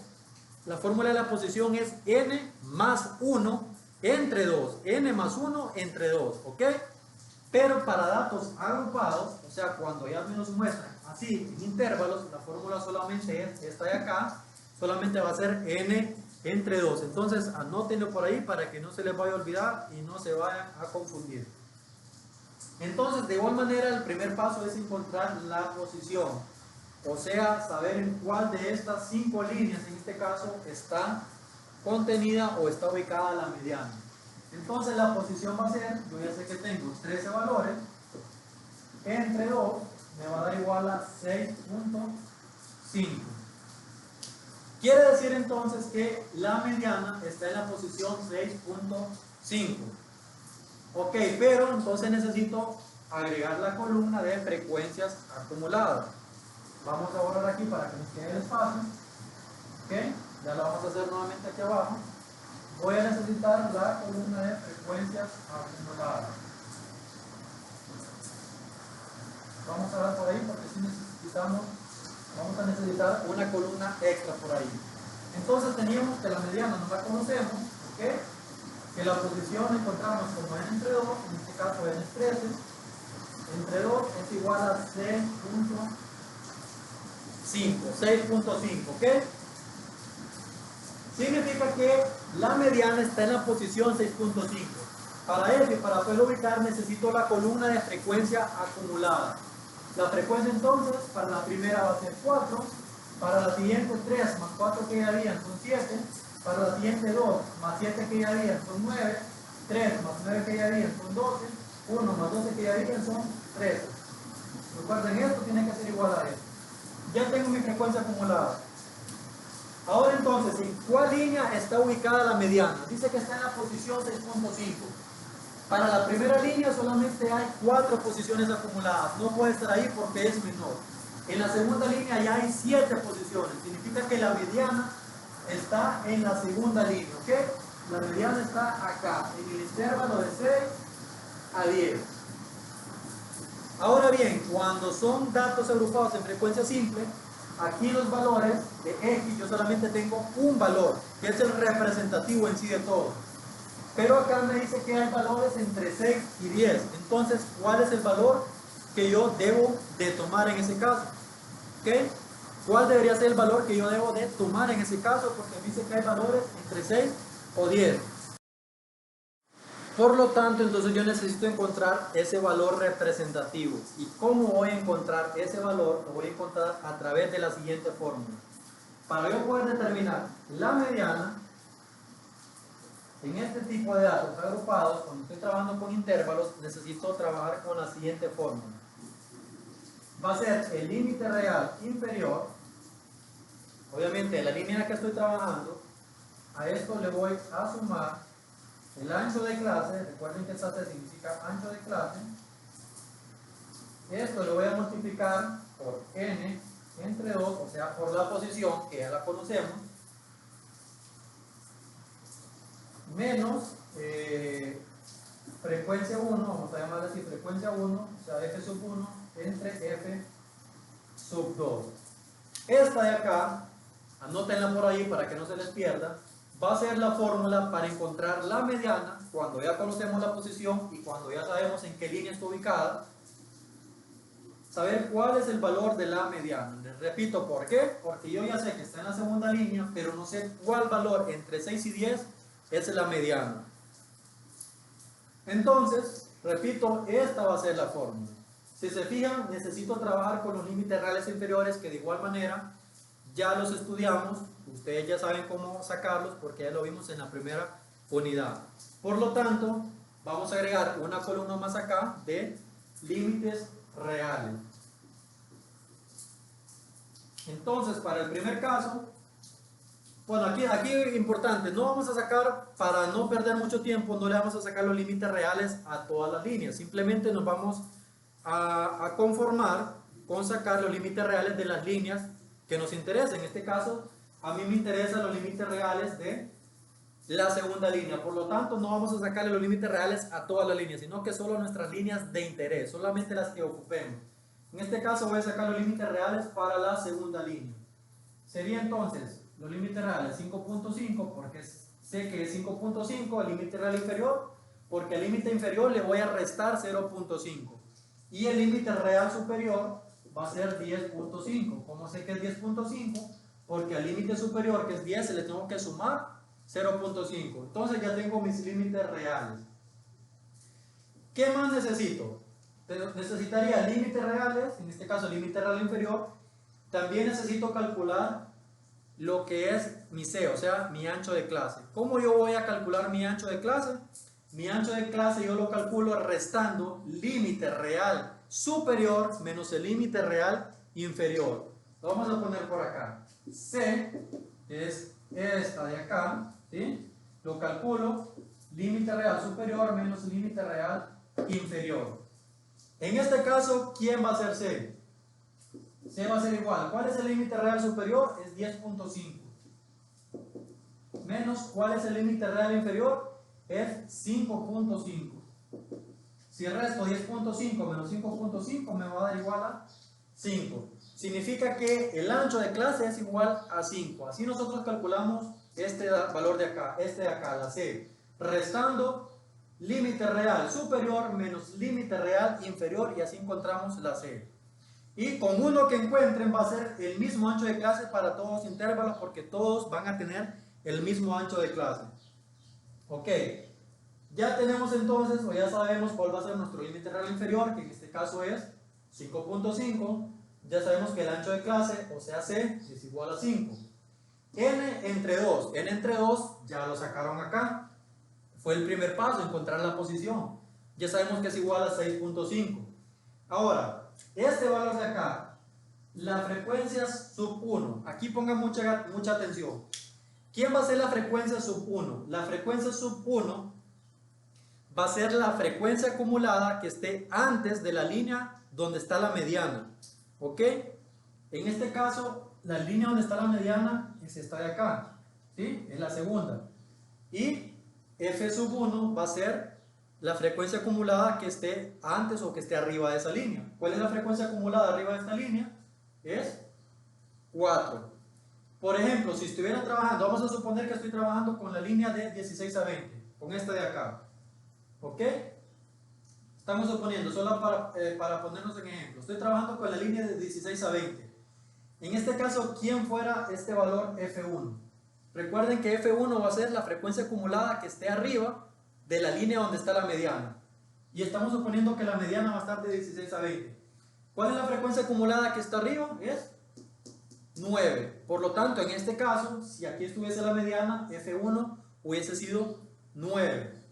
la posición es n más 1 entre 2, n más 1 entre 2, ¿ok? Pero para datos agrupados, o sea, cuando ya me los muestran así en intervalos, la fórmula solamente es esta de acá, solamente va a ser n entre 2. Entonces anótenlo por ahí para que no se les vaya a olvidar y no se vayan a confundir. Entonces, de igual manera, el primer paso es encontrar la posición, o sea, saber en cuál de estas 5 líneas, en este caso, está contenida o está ubicada la mediana. Entonces, la posición va a ser, yo ya sé que tengo 13 valores, entre 2 me va a dar igual a 6.5. Quiere decir entonces que la mediana está en la posición 6.5. Ok, pero entonces necesito agregar la columna de frecuencias acumuladas. Vamos a borrar aquí para que nos quede el espacio. Ok, ya lo vamos a hacer nuevamente aquí abajo. Voy a necesitar la columna de frecuencias acumuladas. vamos a ver por ahí porque si necesitamos, vamos a necesitar una columna extra por ahí. Entonces teníamos que la mediana no la conocemos, ¿ok? Que la posición la encontramos como n entre 2, en este caso n es 13, entre 2 es igual a 6.5, ¿ok? Significa que la mediana está en la posición 6.5. Para eso y para poder ubicar necesito la columna de frecuencia acumulada. La frecuencia entonces para la primera va a ser 4, para la siguiente 3 más 4 que ya habían son 7, para la siguiente 2 más 7 que ya habían son 9, 3 más 9 que ya habían son 12, 1 más 12 que ya habían son 13. Recuerden, esto tiene que ser igual a esto. Ya tengo mi frecuencia acumulada. Ahora entonces, ¿en cuál línea está ubicada la mediana? Dice que está en la posición 6.5. Para la primera línea solamente hay 4 posiciones acumuladas. No puede estar ahí porque es menor. En la segunda línea ya hay 7 posiciones. Significa que la mediana está en la segunda línea, ¿ok? La mediana está acá, en el intervalo de 6 a 10. Ahora bien, cuando son datos agrupados en frecuencia simple, aquí los valores de X, yo solamente tengo un valor, que es el representativo en sí de todo. Pero acá me dice que hay valores entre 6 y 10. Entonces, ¿cuál es el valor que yo debo de tomar en ese caso? ¿Ok? ¿Cuál debería ser el valor que yo debo de tomar en ese caso? Porque dice que hay valores entre 6 o 10. Por lo tanto, entonces yo necesito encontrar ese valor representativo. ¿Y cómo voy a encontrar ese valor? Lo voy a encontrar a través de la siguiente fórmula. Para yo poder determinar la mediana, en este tipo de datos agrupados, cuando estoy trabajando con intervalos, necesito trabajar con la siguiente fórmula. Va a ser el límite real inferior, obviamente la línea en la que estoy trabajando, a esto le voy a sumar el ancho de clase, recuerden que esta C significa ancho de clase, esto lo voy a multiplicar por n entre 2, o sea, por la posición, que ya la conocemos, menos frecuencia 1, vamos a llamarla así, frecuencia 1, o sea, f sub 1 entre f sub 2. Esta de acá, anótenla por ahí para que no se les pierda, va a ser la fórmula para encontrar la mediana cuando ya conocemos la posición y cuando ya sabemos en qué línea está ubicada, saber cuál es el valor de la mediana. Les repito, ¿por qué? Porque yo ya sé que está en la segunda línea, pero no sé cuál valor entre 6 y 10 es la mediana. Entonces, repito, esta va a ser la fórmula. Si se fijan, necesito trabajar con los límites reales inferiores, que de igual manera ya los estudiamos. Ustedes ya saben cómo sacarlos porque ya lo vimos en la primera unidad. Por lo tanto, vamos a agregar una columna más acá de límites reales. Entonces, para el primer caso, bueno, aquí importante, no vamos a sacar, para no perder mucho tiempo, no le vamos a sacar los límites reales a todas las líneas, simplemente nos vamos a conformar con sacar los límites reales de las líneas que nos interesen. En este caso, a mí me interesan los límites reales de la segunda línea, por lo tanto no vamos a sacarle los límites reales a todas las líneas, sino que solo nuestras líneas de interés, solamente las que ocupemos. En este caso voy a sacar los límites reales para la segunda línea. Sería entonces los límites reales 5.5, porque sé que es 5.5 el límite real inferior, porque al límite inferior le voy a restar 0.5. Y el límite real superior va a ser 10.5. ¿Cómo sé que es 10.5? Porque al límite superior, que es 10, se le tengo que sumar 0.5. Entonces ya tengo mis límites reales. ¿Qué más necesito? Necesitaría límites reales, en este caso límite real inferior. También necesito calcular lo que es mi C, o sea, mi ancho de clase. ¿Cómo yo voy a calcular mi ancho de clase? Mi ancho de clase yo lo calculo restando límite real superior menos el límite real inferior. Lo vamos a poner por acá. C es esta de acá, ¿sí? Lo calculo, límite real superior menos límite real inferior. En este caso, ¿quién va a ser C? C va a ser igual. ¿Cuál es el límite real superior? Es 10.5. Menos, ¿cuál es el límite real inferior? Es 5.5. Si resto 10.5 menos 5.5 me va a dar igual a 5. Significa que el ancho de clase es igual a 5. Así nosotros calculamos este valor de acá, este de acá, la C, restando límite real superior menos límite real inferior, y así encontramos la C. Y con uno que encuentren va a ser el mismo ancho de clase para todos los intervalos, porque todos van a tener el mismo ancho de clase. Ok, ya tenemos entonces, o ya sabemos cuál va a ser nuestro límite real inferior, que en este caso es 5.5. Ya sabemos que el ancho de clase, o sea C, es igual a 5. N entre 2. N entre 2 ya lo sacaron acá. Fue el primer paso, encontrar la posición. Ya sabemos que es igual a 6.5. Ahora, este valor de acá, la frecuencia sub 1. Aquí pongan mucha atención. ¿Quién va a ser la frecuencia sub 1? La frecuencia sub 1 va a ser la frecuencia acumulada que esté antes de la línea donde está la mediana. ¿Ok? En este caso, la línea donde está la mediana es esta de acá. ¿Sí? Es la segunda. Y F sub 1 va a ser la frecuencia acumulada que esté antes o que esté arriba de esa línea. ¿Cuál es la frecuencia acumulada arriba de esta línea? Es 4. Por ejemplo, si estuviera trabajando, vamos a suponer que estoy trabajando con la línea de 16 a 20, con esta de acá. ¿Ok? Estamos suponiendo, solo para ponernos en ejemplo, estoy trabajando con la línea de 16 a 20. En este caso, ¿quién fuera este valor F1? Recuerden que F1 va a ser la frecuencia acumulada que esté arriba de la línea donde está la mediana. Y estamos suponiendo que la mediana va a estar de 16 a 20. ¿Cuál es la frecuencia acumulada que está arriba? Es 9. Por lo tanto, en este caso, si aquí estuviese la mediana, F1 hubiese sido 9.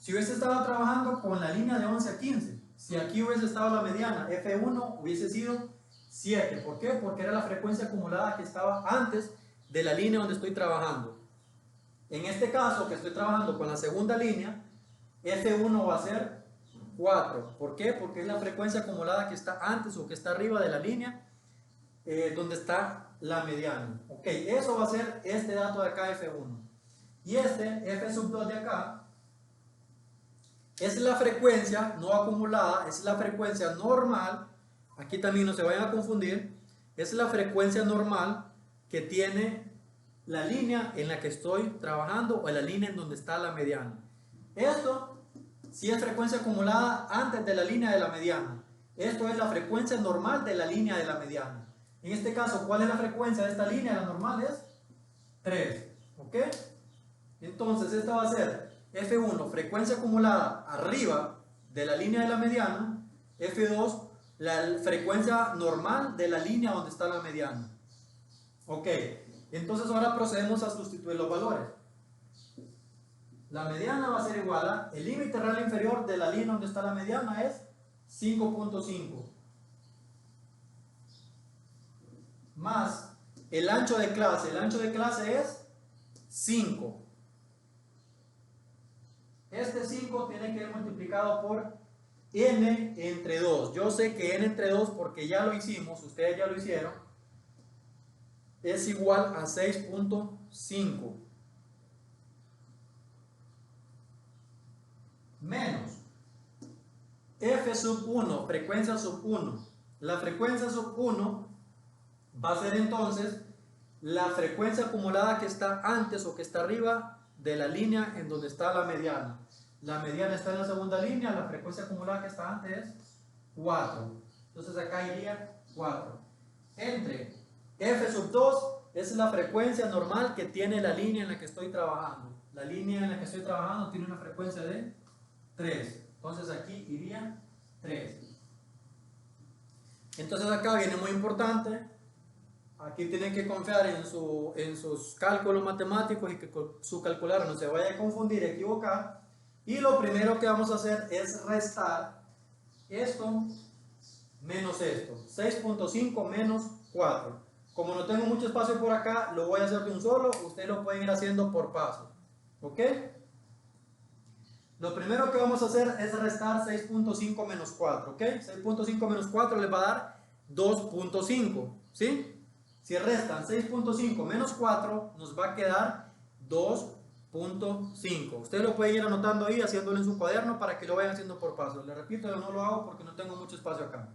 Si hubiese estado trabajando con la línea de 11 a 15, si aquí hubiese estado la mediana, F1 hubiese sido 7. ¿Por qué? Porque era la frecuencia acumulada que estaba antes de la línea donde estoy trabajando. En este caso, que estoy trabajando con la segunda línea, F1 va a ser 4. ¿Por qué? Porque es la frecuencia acumulada que está antes o que está arriba de la línea donde está la mediana. Ok, eso va a ser este dato de acá, F1. Y este, F sub 2 de acá, es la frecuencia no acumulada, es la frecuencia normal. Aquí también no se vayan a confundir. Es la frecuencia normal que tiene la línea en la que estoy trabajando o la línea en donde está la mediana. Esto sí es frecuencia acumulada antes de la línea de la mediana. Esto es la frecuencia normal de la línea de la mediana. En este caso, ¿cuál es la frecuencia de esta línea? La normal es 3. ¿Ok? Entonces, esta va a ser F1, frecuencia acumulada arriba de la línea de la mediana. F2, la frecuencia normal de la línea donde está la mediana. Ok, entonces ahora procedemos a sustituir los valores. La mediana va a ser igual a, el límite real inferior de la línea donde está la mediana es 5.5. Más el ancho de clase es 5. Este 5 tiene que ir multiplicado por n entre 2. Yo sé que n entre 2 porque ya lo hicimos, ustedes ya lo hicieron, es igual a 6.5 menos f sub 1, frecuencia sub 1. La frecuencia sub 1 va a ser entonces la frecuencia acumulada que está antes o que está arriba de la línea en donde está la mediana. La mediana está en la segunda línea, la frecuencia acumulada que está antes es 4. Entonces acá iría 4. Entre f sub 2 es la frecuencia normal que tiene la línea en la que estoy trabajando. La línea en la que estoy trabajando tiene una frecuencia de 3. Entonces aquí iría 3. Entonces acá viene muy importante. Aquí tienen que confiar en sus cálculos matemáticos y que su calculadora no se vaya a confundir, equivocar. Y lo primero que vamos a hacer es restar esto menos esto. 6.5 menos 4. Como no tengo mucho espacio por acá, lo voy a hacer de un solo. Ustedes lo pueden ir haciendo por paso. ¿Ok? Lo primero que vamos a hacer es restar 6.5 menos 4. ¿Ok? 6.5 menos 4 les va a dar 2.5. ¿Sí? Si restan 6.5 menos 4, nos va a quedar 2.5. 0.5. Usted lo puede ir anotando ahí, haciéndolo en su cuaderno para que lo vayan haciendo por pasos. Le repito, yo no lo hago porque no tengo mucho espacio acá.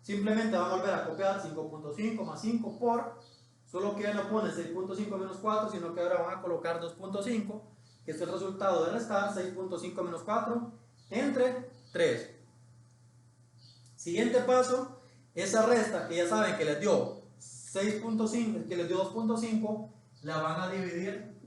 Simplemente va a volver a copiar 5.5 más 5 por, solo que ya no pone 6.5 menos 4, sino que ahora van a colocar 2.5, que es el resultado de restar 6.5 menos 4 entre 3. Siguiente paso, esa resta que ya saben que les dio 6.5, que les dio 2.5, la van a dividir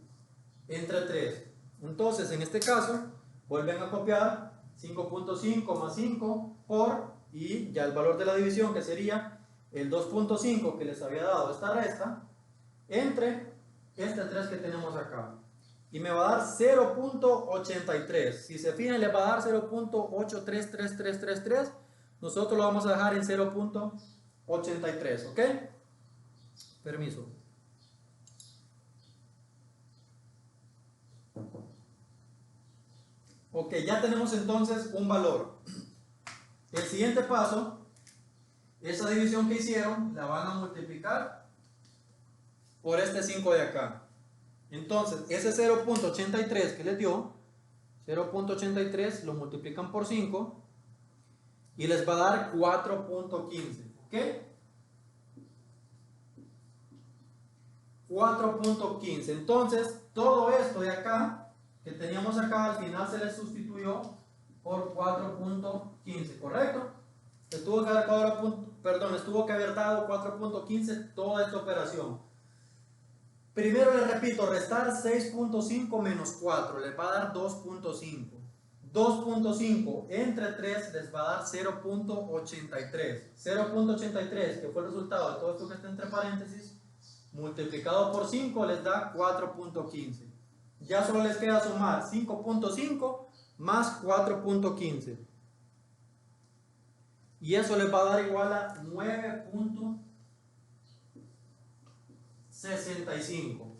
entre 3. Entonces, en este caso, vuelven a copiar 5.5 más 5 por, y ya el valor de la división, que sería el 2.5 que les había dado esta resta, entre este 3 que tenemos acá. Y me va a dar 0.83. Si se fijan, le va a dar 0.833333. Nosotros lo vamos a dejar en 0.83, ¿ok? Permiso. Ok, ya tenemos entonces un valor. El siguiente paso, esa división que hicieron, la van a multiplicar por este 5 de acá. Entonces, ese 0.83 que les dio, 0.83 lo multiplican por 5 y les va a dar 4.15, ¿ok? 4.15. Entonces, todo esto de acá que teníamos acá al final se le sustituyó por 4.15, ¿correcto? Les tuvo que haber dado 4.15 toda esta operación. Primero les repito, restar 6.5 menos 4 les va a dar 2.5. 2.5 entre 3 les va a dar 0.83. 0.83, que fue el resultado de todo esto que está entre paréntesis, multiplicado por 5 les da 4.15. Ya solo les queda sumar 5.5 más 4.15. Y eso les va a dar igual a 9.65.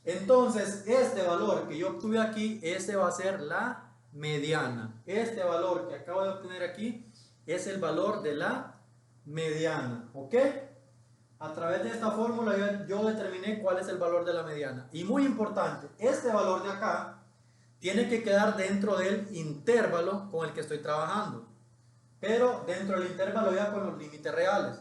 Entonces, este valor que yo obtuve aquí, este va a ser la mediana. Este valor que acabo de obtener aquí es el valor de la mediana. ¿Ok? A través de esta fórmula yo determiné cuál es el valor de la mediana. Y muy importante, este valor de acá tiene que quedar dentro del intervalo con el que estoy trabajando. Pero dentro del intervalo ya con los límites reales.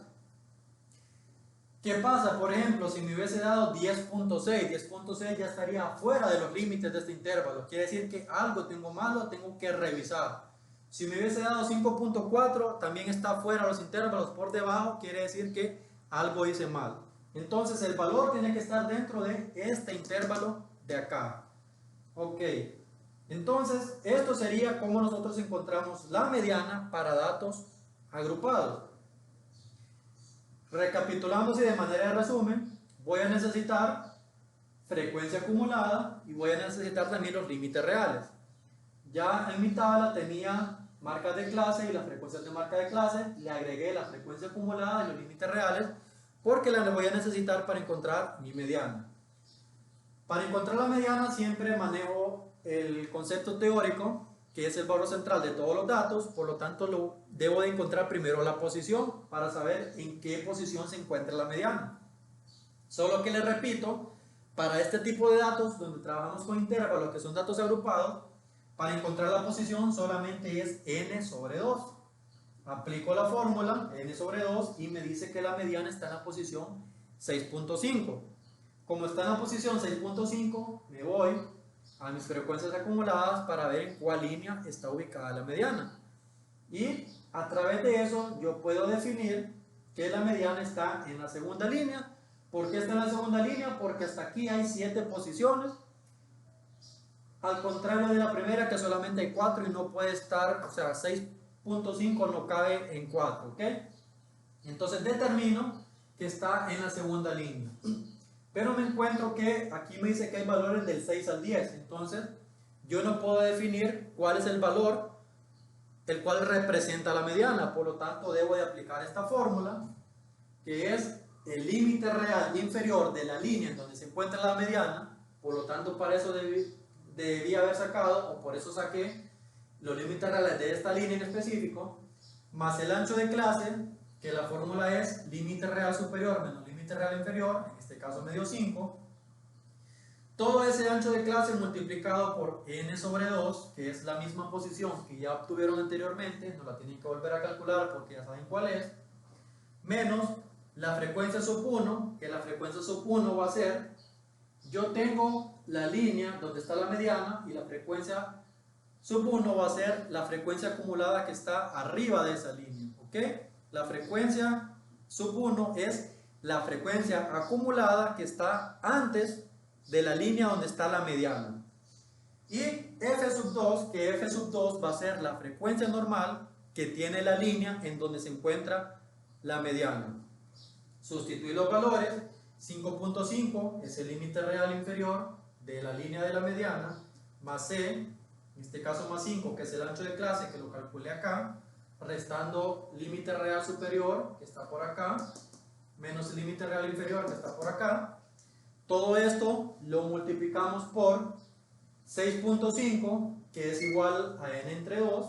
¿Qué pasa? Por ejemplo, si me hubiese dado 10.6, 10.6 ya estaría fuera de los límites de este intervalo. Quiere decir que algo tengo malo, tengo que revisar. Si me hubiese dado 5.4, también está fuera de los intervalos por debajo, quiere decir que algo hice mal. Entonces el valor tiene que estar dentro de este intervalo de acá. Ok. Entonces esto sería como nosotros encontramos la mediana para datos agrupados. Recapitulando así de manera de resumen, voy a necesitar frecuencia acumulada y voy a necesitar también los límites reales. Ya en mi tabla tenía marcas de clase y las frecuencias de marca de clase, le agregué la frecuencia acumulada y los límites reales porque las voy a necesitar para encontrar mi mediana. Para encontrar la mediana siempre manejo el concepto teórico, que es el valor central de todos los datos, por lo tanto debo de encontrar primero la posición para saber en qué posición se encuentra la mediana. Solo que les repito, para este tipo de datos donde trabajamos con intervalos que son datos agrupados, para encontrar la posición solamente es n sobre 2. Aplico la fórmula n sobre 2 y me dice que la mediana está en la posición 6.5. Como está en la posición 6.5, me voy a mis frecuencias acumuladas para ver en cuál línea está ubicada la mediana. Y a través de eso yo puedo definir que la mediana está en la segunda línea. ¿Por qué está en la segunda línea? Porque hasta aquí hay 7 posiciones. Al contrario de la primera, que solamente hay 4 y no puede estar, o sea, 6.5 no cabe en 4, ¿ok? Entonces determino que está en la segunda línea. Pero me encuentro que aquí me dice que hay valores del 6 al 10. Entonces yo no puedo definir cuál es el valor el cual representa la mediana. Por lo tanto debo de aplicar esta fórmula, que es el límite real inferior de la línea en donde se encuentra la mediana. Por lo tanto, para eso debí haber sacado, o por eso saqué los límites reales de esta línea en específico, más el ancho de clase, que la fórmula es límite real superior menos límite real inferior, en este caso me dio 5. todo ese ancho de clase multiplicado por n sobre 2, que es la misma posición que ya obtuvieron anteriormente, no la tienen que volver a calcular porque ya saben cuál es, menos la frecuencia sub 1, que la frecuencia sub 1 va a ser, yo tengo la línea donde está la mediana y la frecuencia sub 1 va a ser la frecuencia acumulada que está arriba de esa línea, ¿ok? La frecuencia sub 1 es la frecuencia acumulada que está antes de la línea donde está la mediana. Y f sub 2, que f sub 2 va a ser la frecuencia normal que tiene la línea en donde se encuentra la mediana. Sustituir los valores, 5.5 es el límite real inferior de la línea de la mediana, más c, en este caso más 5, que es el ancho de clase, que lo calculé acá, restando límite real superior, que está por acá, menos el límite real inferior, que está por acá. Todo esto lo multiplicamos por 6.5, que es igual a n entre 2,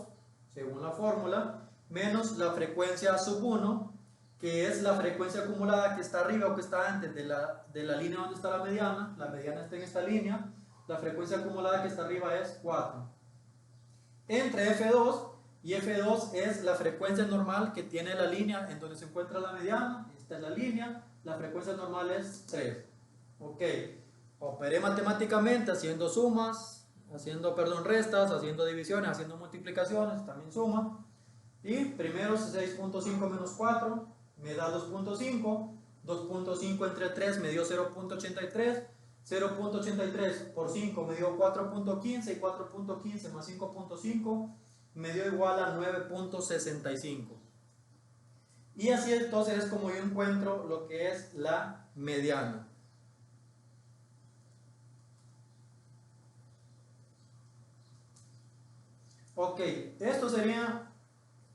según la fórmula, menos la frecuencia sub 1, que es la frecuencia acumulada que está arriba o que está antes de la línea donde está la mediana está en esta línea, la frecuencia acumulada que está arriba es 4. Entre F2 y F2 es la frecuencia normal que tiene la línea en donde se encuentra la mediana, esta es la línea, la frecuencia normal es 3. Ok, operé matemáticamente haciendo sumas, restas, haciendo divisiones, haciendo multiplicaciones, también suma. Y primero 6.5 menos 4 me da 2.5, 2.5 entre 3 me dio 0.83, 0.83 por 5 me dio 4.15 y 4.15 más 5.5 me dio igual a 9.65. Y así entonces es como yo encuentro lo que es la mediana. Ok, esto sería,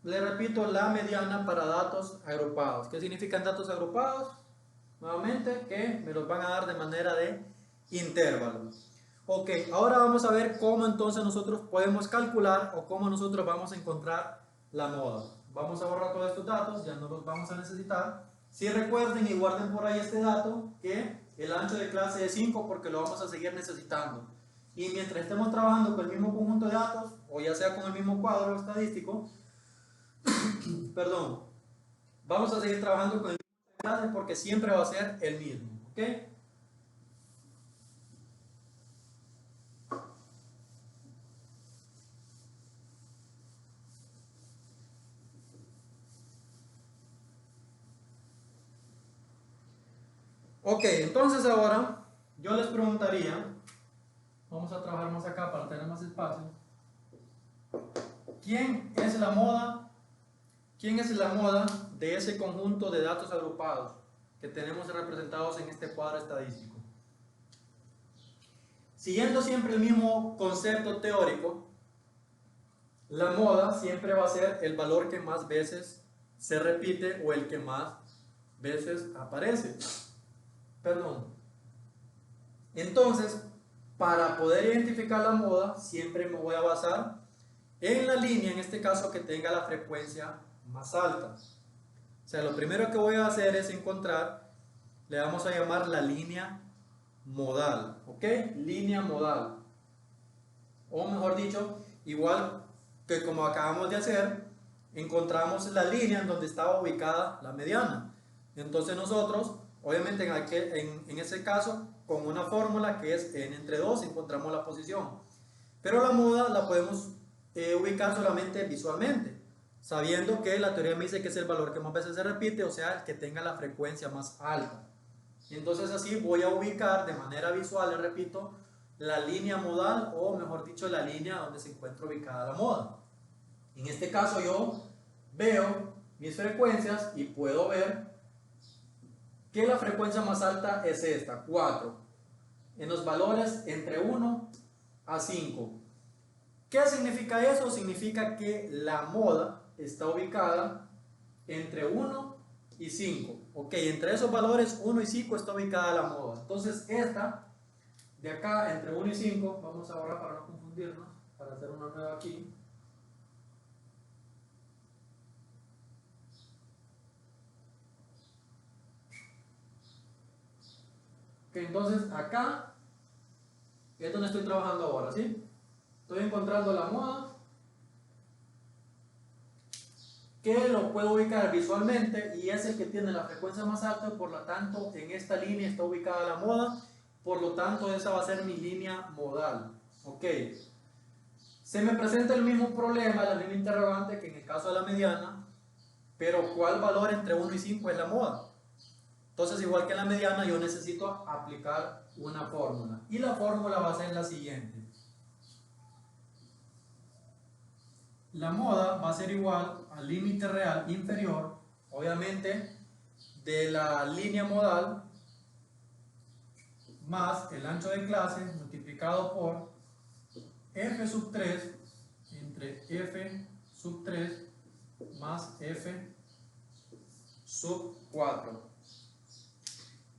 le repito, la mediana para datos agrupados. ¿Qué significan datos agrupados? Nuevamente, que me los van a dar de manera de intervalo. Ok, ahora vamos a ver cómo entonces nosotros podemos calcular o cómo nosotros vamos a encontrar la moda. Vamos a borrar todos estos datos, ya no los vamos a necesitar. Si recuerden y guarden por ahí este dato, que el ancho de clase es 5 porque lo vamos a seguir necesitando. Y mientras estemos trabajando con el mismo conjunto de datos, o ya sea con el mismo cuadro estadístico, perdón, vamos a seguir trabajando con el mismo clase porque siempre va a ser el mismo, ¿ok? Ok, entonces ahora yo les preguntaría, vamos a trabajar más acá para tener más espacio. ¿Quién es la moda? ¿Quién es la moda de ese conjunto de datos agrupados que tenemos representados en este cuadro estadístico? Siguiendo siempre el mismo concepto teórico, la moda siempre va a ser el valor que más veces se repite o el que más veces aparece. Perdón. Entonces, para poder identificar la moda, siempre me voy a basar en la línea, en este caso, que tenga la frecuencia más alta. O sea, lo primero que voy a hacer es encontrar, le vamos a llamar la línea modal, ¿ok? Línea modal. O mejor dicho, igual que como acabamos de hacer, encontramos la línea en donde estaba ubicada la mediana. Entonces nosotros, obviamente en ese caso, con una fórmula que es n entre 2, encontramos la posición. Pero la moda la podemos ubicar solamente visualmente, sabiendo que la teoría me dice que es el valor que más veces se repite, o sea, el que tenga la frecuencia más alta. Y entonces así voy a ubicar de manera visual, le repito, la línea modal, o mejor dicho, la línea donde se encuentra ubicada la moda. En este caso yo veo mis frecuencias y puedo ver que la frecuencia más alta es esta, 4, en los valores entre 1 a 5. ¿Qué significa eso? Significa que la moda está ubicada entre 1 y 5. Ok, entre esos valores 1 y 5 está ubicada la moda. Entonces esta de acá, entre 1 y 5, vamos a borrar para no confundirnos, para hacer una nueva aquí. Ok, entonces acá Es donde estoy trabajando ahora, ¿sí? Estoy encontrando la moda, que lo puedo ubicar visualmente y es el que tiene la frecuencia más alta, por lo tanto en esta línea está ubicada la moda, por lo tanto esa va a ser mi línea modal. Ok, se me presenta el mismo problema, la misma interrogante que en el caso de la mediana, pero ¿cuál valor entre 1 y 5 es la moda? Entonces, igual que en la mediana, yo necesito aplicar una fórmula y la fórmula va a ser la siguiente. La moda va a ser igual al límite real inferior, obviamente, de la línea modal más el ancho de clase multiplicado por f sub 3 entre f sub 3 más f sub 4.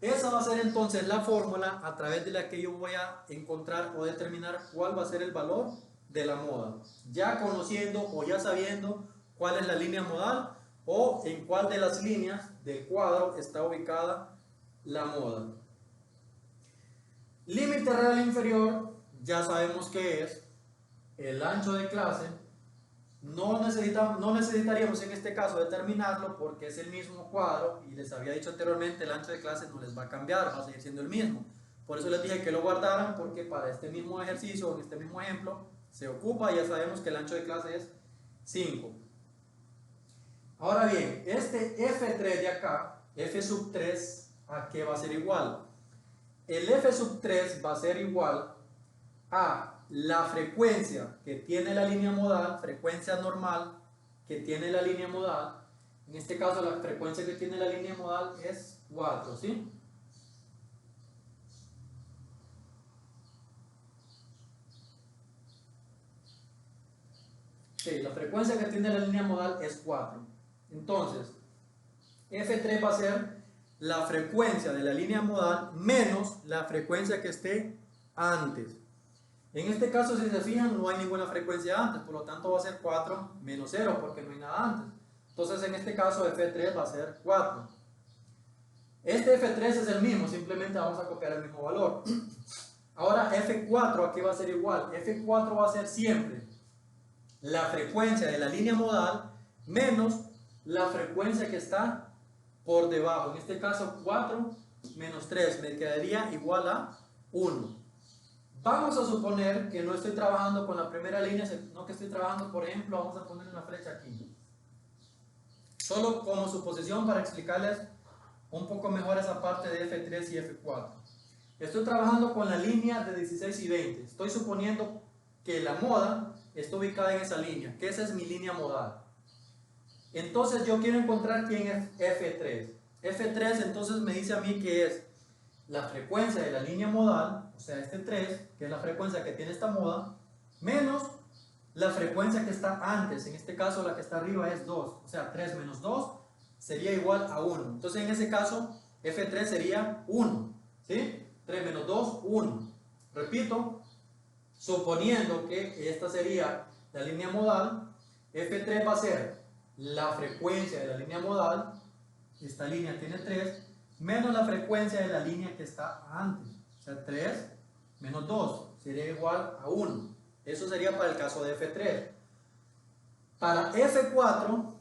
Esa va a ser entonces la fórmula a través de la que yo voy a encontrar o determinar cuál va a ser el valor de la moda, ya conociendo o ya sabiendo cuál es la línea modal o en cuál de las líneas del cuadro está ubicada la moda. Límite real inferior, ya sabemos que es el ancho de clase. No necesitaríamos en este caso determinarlo porque es el mismo cuadro y les había dicho anteriormente, el ancho de clase no les va a cambiar, va a seguir siendo el mismo. Por eso les dije que lo guardaran, porque para este mismo ejercicio, en este mismo ejemplo, se ocupa y ya sabemos que el ancho de clase es 5. Ahora bien, este f3 de acá, f sub 3, ¿a qué va a ser igual? El f sub 3 va a ser igual a la frecuencia que tiene la línea modal, frecuencia normal que tiene la línea modal. En este caso la frecuencia que tiene la línea modal es 4, ¿sí? Sí, la frecuencia que tiene la línea modal es 4. Entonces, F3 va a ser la frecuencia de la línea modal menos la frecuencia que esté antes. En este caso, si se fijan, no hay ninguna frecuencia antes, por lo tanto va a ser 4 menos 0 porque no hay nada antes. Entonces en este caso F3 va a ser 4. Este F3 es el mismo, simplemente vamos a copiar el mismo valor. Ahora F4 aquí va a ser igual. F4 va a ser siempre la frecuencia de la línea modal menos la frecuencia que está por debajo. En este caso 4 menos 3 me quedaría igual a 1. Vamos a suponer que no estoy trabajando con la primera línea, sino que estoy trabajando, por ejemplo, vamos a poner una flecha aquí. Solo como suposición para explicarles un poco mejor esa parte de F3 y F4. Estoy trabajando con la línea de 16 y 20. Estoy suponiendo que la moda está ubicada en esa línea, que esa es mi línea modal. Entonces yo quiero encontrar quién es F3. F3 entonces me dice a mí que es la frecuencia de la línea modal, o sea, este 3, que es la frecuencia que tiene esta moda, menos la frecuencia que está antes, en este caso la que está arriba es 2, o sea, 3 menos 2 sería igual a 1. Entonces en ese caso, F3 sería 1, ¿sí? 3 menos 2, 1. Repito, suponiendo que esta sería la línea modal, F3 va a ser la frecuencia de la línea modal, esta línea tiene 3, menos la frecuencia de la línea que está antes, o sea 3 menos 2 sería igual a 1. Eso sería para el caso de F3. Para F4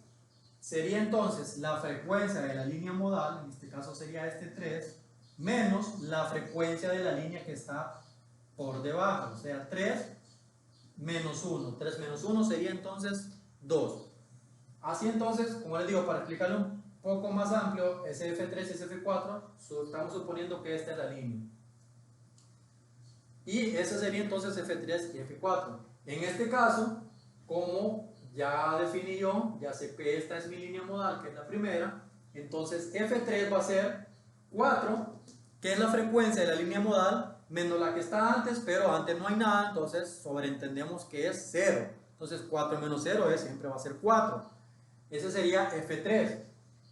sería entonces la frecuencia de la línea modal, en este caso sería este 3, menos la frecuencia de la línea que está por debajo, o sea 3 menos 1. 3 menos 1 sería entonces 2. Así entonces, como les digo, para explicarlo un poco más amplio, ese F3 y ese F4, estamos suponiendo que esta es la línea. Y ese sería entonces F3 y F4. En este caso, como ya definí yo, ya sé que esta es mi línea modal, que es la primera, entonces F3 va a ser 4, que es la frecuencia de la línea modal, menos la que está antes, pero antes no hay nada, entonces sobreentendemos que es 0. Entonces 4 menos 0 siempre va a ser 4. Ese sería F3.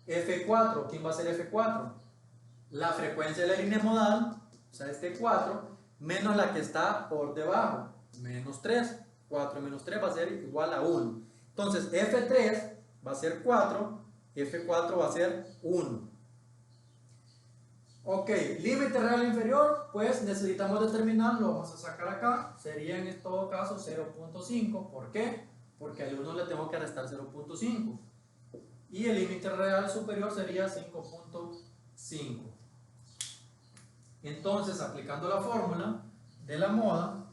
F4, ¿quién va a ser F4? La frecuencia de la línea modal, o sea este 4, menos la que está por debajo, menos 3. 4 menos 3 va a ser igual a 1. Entonces F3 va a ser 4, F4 va a ser 1. Ok, límite real inferior, pues necesitamos determinar, lo vamos a sacar acá, sería en todo caso 0.5. ¿Por qué? Porque al 1 le tengo que restar 0.5. Y el límite real superior sería 5.5. Entonces, aplicando la fórmula de la moda,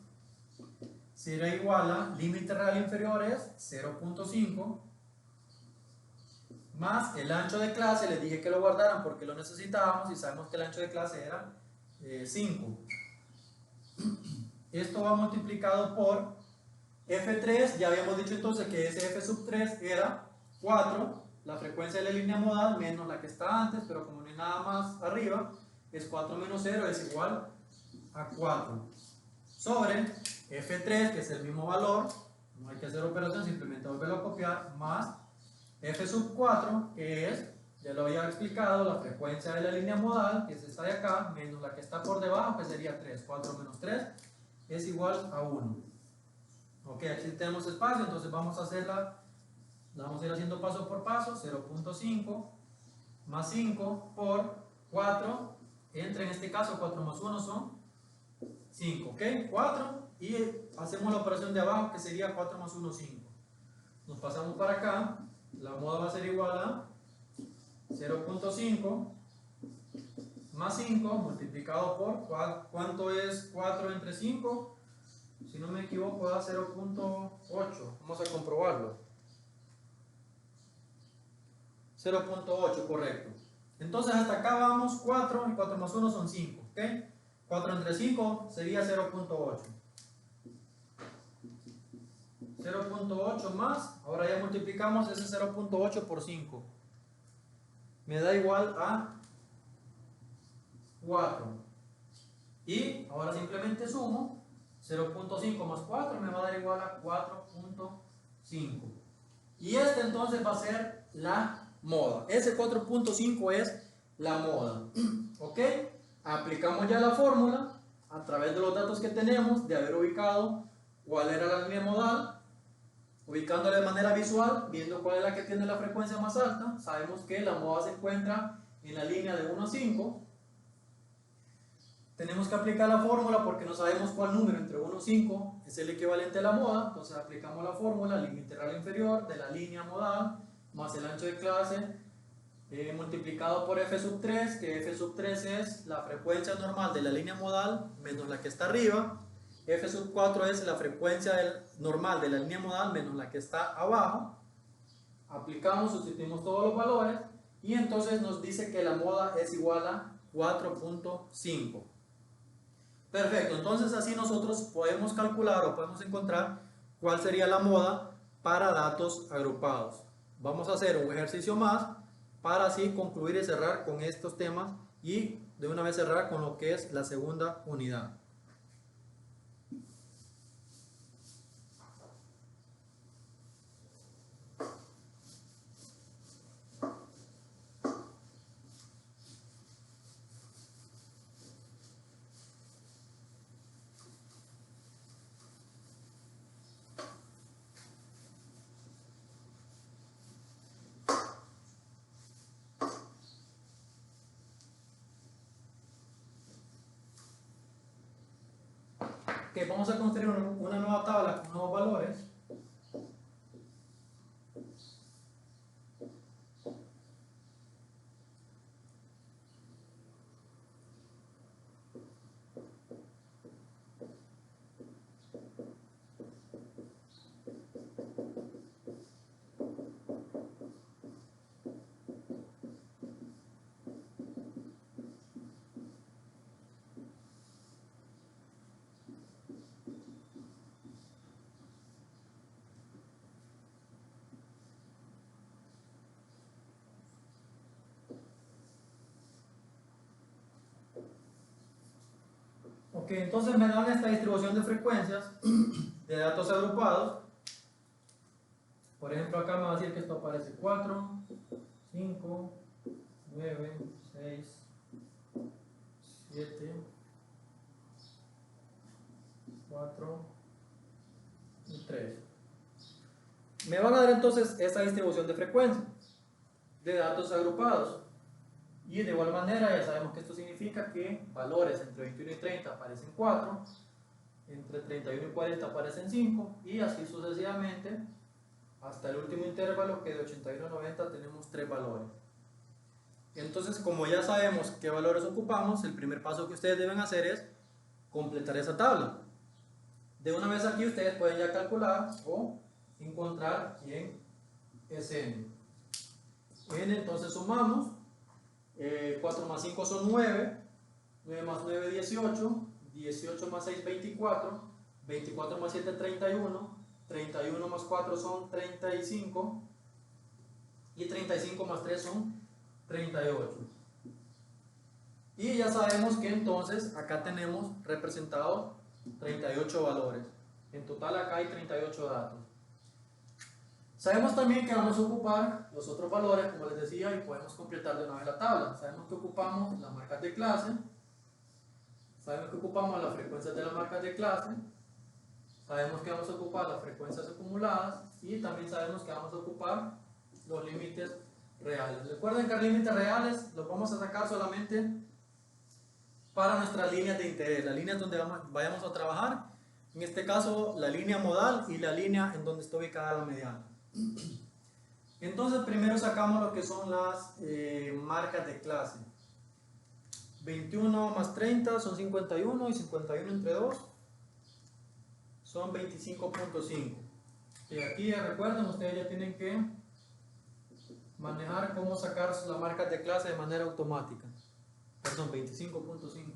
será igual a límite real inferior es 0.5 más el ancho de clase. Les dije que lo guardaran porque lo necesitábamos y sabemos que el ancho de clase era 5. Esto va multiplicado por F3. Ya habíamos dicho entonces que ese F sub 3 era 4, la frecuencia de la línea modal menos la que está antes, pero como no hay nada más arriba, es 4 menos 0 es igual a 4 sobre F3, que es el mismo valor, no hay que hacer operación, simplemente volverlo a copiar, más F sub 4, que es, ya lo había explicado, la frecuencia de la línea modal, que es esta de acá, menos la que está por debajo, que sería 3. 4 menos 3 es igual a 1. Ok, aquí tenemos espacio, entonces vamos a hacerla, la vamos a ir haciendo paso por paso. 0.5 más 5 por 4, entre en este caso 4 más 1 son 5, ok, 4, y hacemos la operación de abajo que sería 4 más 1, 5. Nos pasamos para acá, la moda va a ser igual a 0.5 más 5 multiplicado por, ¿cuánto es 4 entre 5? Si no me equivoco da 0.8, vamos a comprobarlo. 0.8, correcto. Entonces hasta acá vamos 4 y 4 más 1 son 5, ¿ok? 4 entre 5 sería 0.8. 0.8 más, ahora ya multiplicamos ese 0.8 por 5. Me da igual a 4. Y ahora simplemente sumo 0.5 más 4 me va a dar igual a 4.5. Y este entonces va a ser la moda. Ese 4.5 es la moda. ¿Ok? Aplicamos ya la fórmula a través de los datos que tenemos de haber ubicado cuál era la línea modal, ubicándola de manera visual, viendo cuál es la que tiene la frecuencia más alta. Sabemos que la moda se encuentra en la línea de 1 a 5. Tenemos que aplicar la fórmula porque no sabemos cuál número entre 1 y 5 es el equivalente a la moda. Entonces aplicamos la fórmula, límite real inferior de la línea modal más el ancho de clase multiplicado por F sub 3, que F sub 3 es la frecuencia normal de la línea modal menos la que está arriba. F sub 4 es la frecuencia normal de la línea modal menos la que está abajo. Aplicamos, sustituimos todos los valores y entonces nos dice que la moda es igual a 4.5. Perfecto, entonces así nosotros podemos calcular o podemos encontrar cuál sería la moda para datos agrupados. Vamos a hacer un ejercicio más para así concluir y cerrar con estos temas y de una vez cerrar con lo que es la segunda unidad. Ok, vamos a construir una nueva tabla con nuevos valores. Ok, entonces me dan esta distribución de frecuencias de datos agrupados. Por ejemplo, acá me va a decir que esto aparece 4, 5, 9, 6, 7, 4 y 3. Me van a dar entonces esta distribución de frecuencia de datos agrupados. Y de igual manera ya sabemos que esto significa que valores entre 21 y 30 aparecen 4, entre 31 y 40 aparecen 5, y así sucesivamente hasta el último intervalo, que de 81 a 90 tenemos 3 valores. Entonces, como ya sabemos qué valores ocupamos, el primer paso que ustedes deben hacer es completar esa tabla. De una vez aquí ustedes pueden ya calcular o encontrar quién es n. N, entonces sumamos, 4 más 5 son 9, 9 más 9 18, 18 más 6 24, 24 más 7 31, 31 más 4 son 35 y 35 más 3 son 38. Y ya sabemos que entonces acá tenemos representados 38 valores. En total acá hay 38 datos. Sabemos también que vamos a ocupar los otros valores, como les decía, y podemos completar de una vez la tabla. Sabemos que ocupamos las marcas de clase, sabemos que ocupamos las frecuencias de las marcas de clase, sabemos que vamos a ocupar las frecuencias acumuladas y también sabemos que vamos a ocupar los límites reales. Recuerden que los límites reales los vamos a sacar solamente para nuestras líneas de interés, las líneas donde vayamos a trabajar, en este caso la línea modal y la línea en donde está ubicada la mediana. Entonces primero sacamos lo que son las marcas de clase. 21 más 30 son 51 y 51 entre 2 son 25.5. Y aquí recuerden, ustedes ya tienen que manejar cómo sacar las marcas de clase de manera automática. Perdón, 25.5.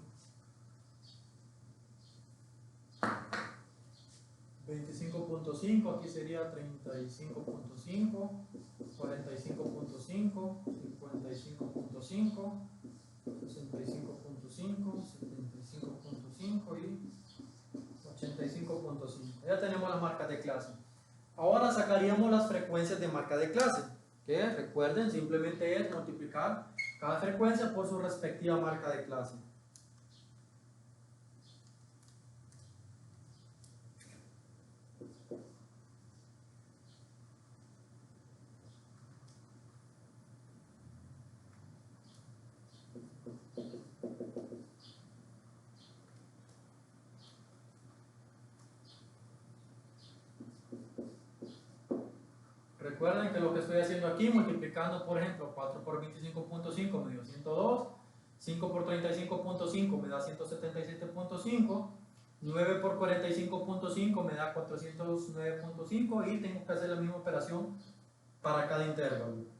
25.5, aquí sería 35.5, 45.5, 55.5, 65.5, 75.5 y 85.5. Ya tenemos las marcas de clase. Ahora sacaríamos las frecuencias de marca de clase, que recuerden, simplemente es multiplicar cada frecuencia por su respectiva marca de clase. Recuerden que lo que estoy haciendo aquí, multiplicando, por ejemplo, 4 por 25.5 me dio 102, 5 por 35.5 me da 177.5, 9 por 45.5 me da 409.5 y tengo que hacer la misma operación para cada intervalo.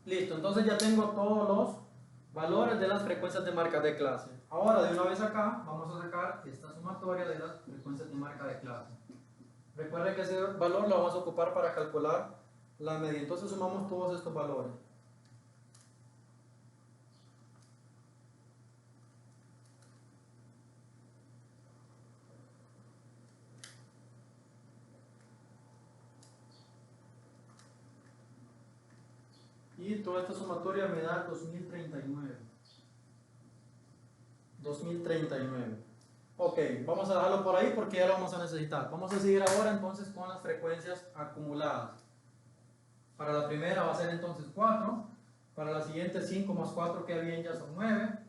Listo, entonces ya tengo todos los valores de las frecuencias de marca de clase. Ahora, de una vez acá, vamos a sacar esta sumatoria de las frecuencias de marca de clase. Recuerden que ese valor lo vamos a ocupar para calcular la media. Entonces sumamos todos estos valores. Y toda esta sumatoria me da 2039. 2039. Ok, vamos a dejarlo por ahí porque ya lo vamos a necesitar. Vamos a seguir ahora entonces con las frecuencias acumuladas. Para la primera va a ser entonces 4. Para la siguiente 5 más 4 que habían ya son 9.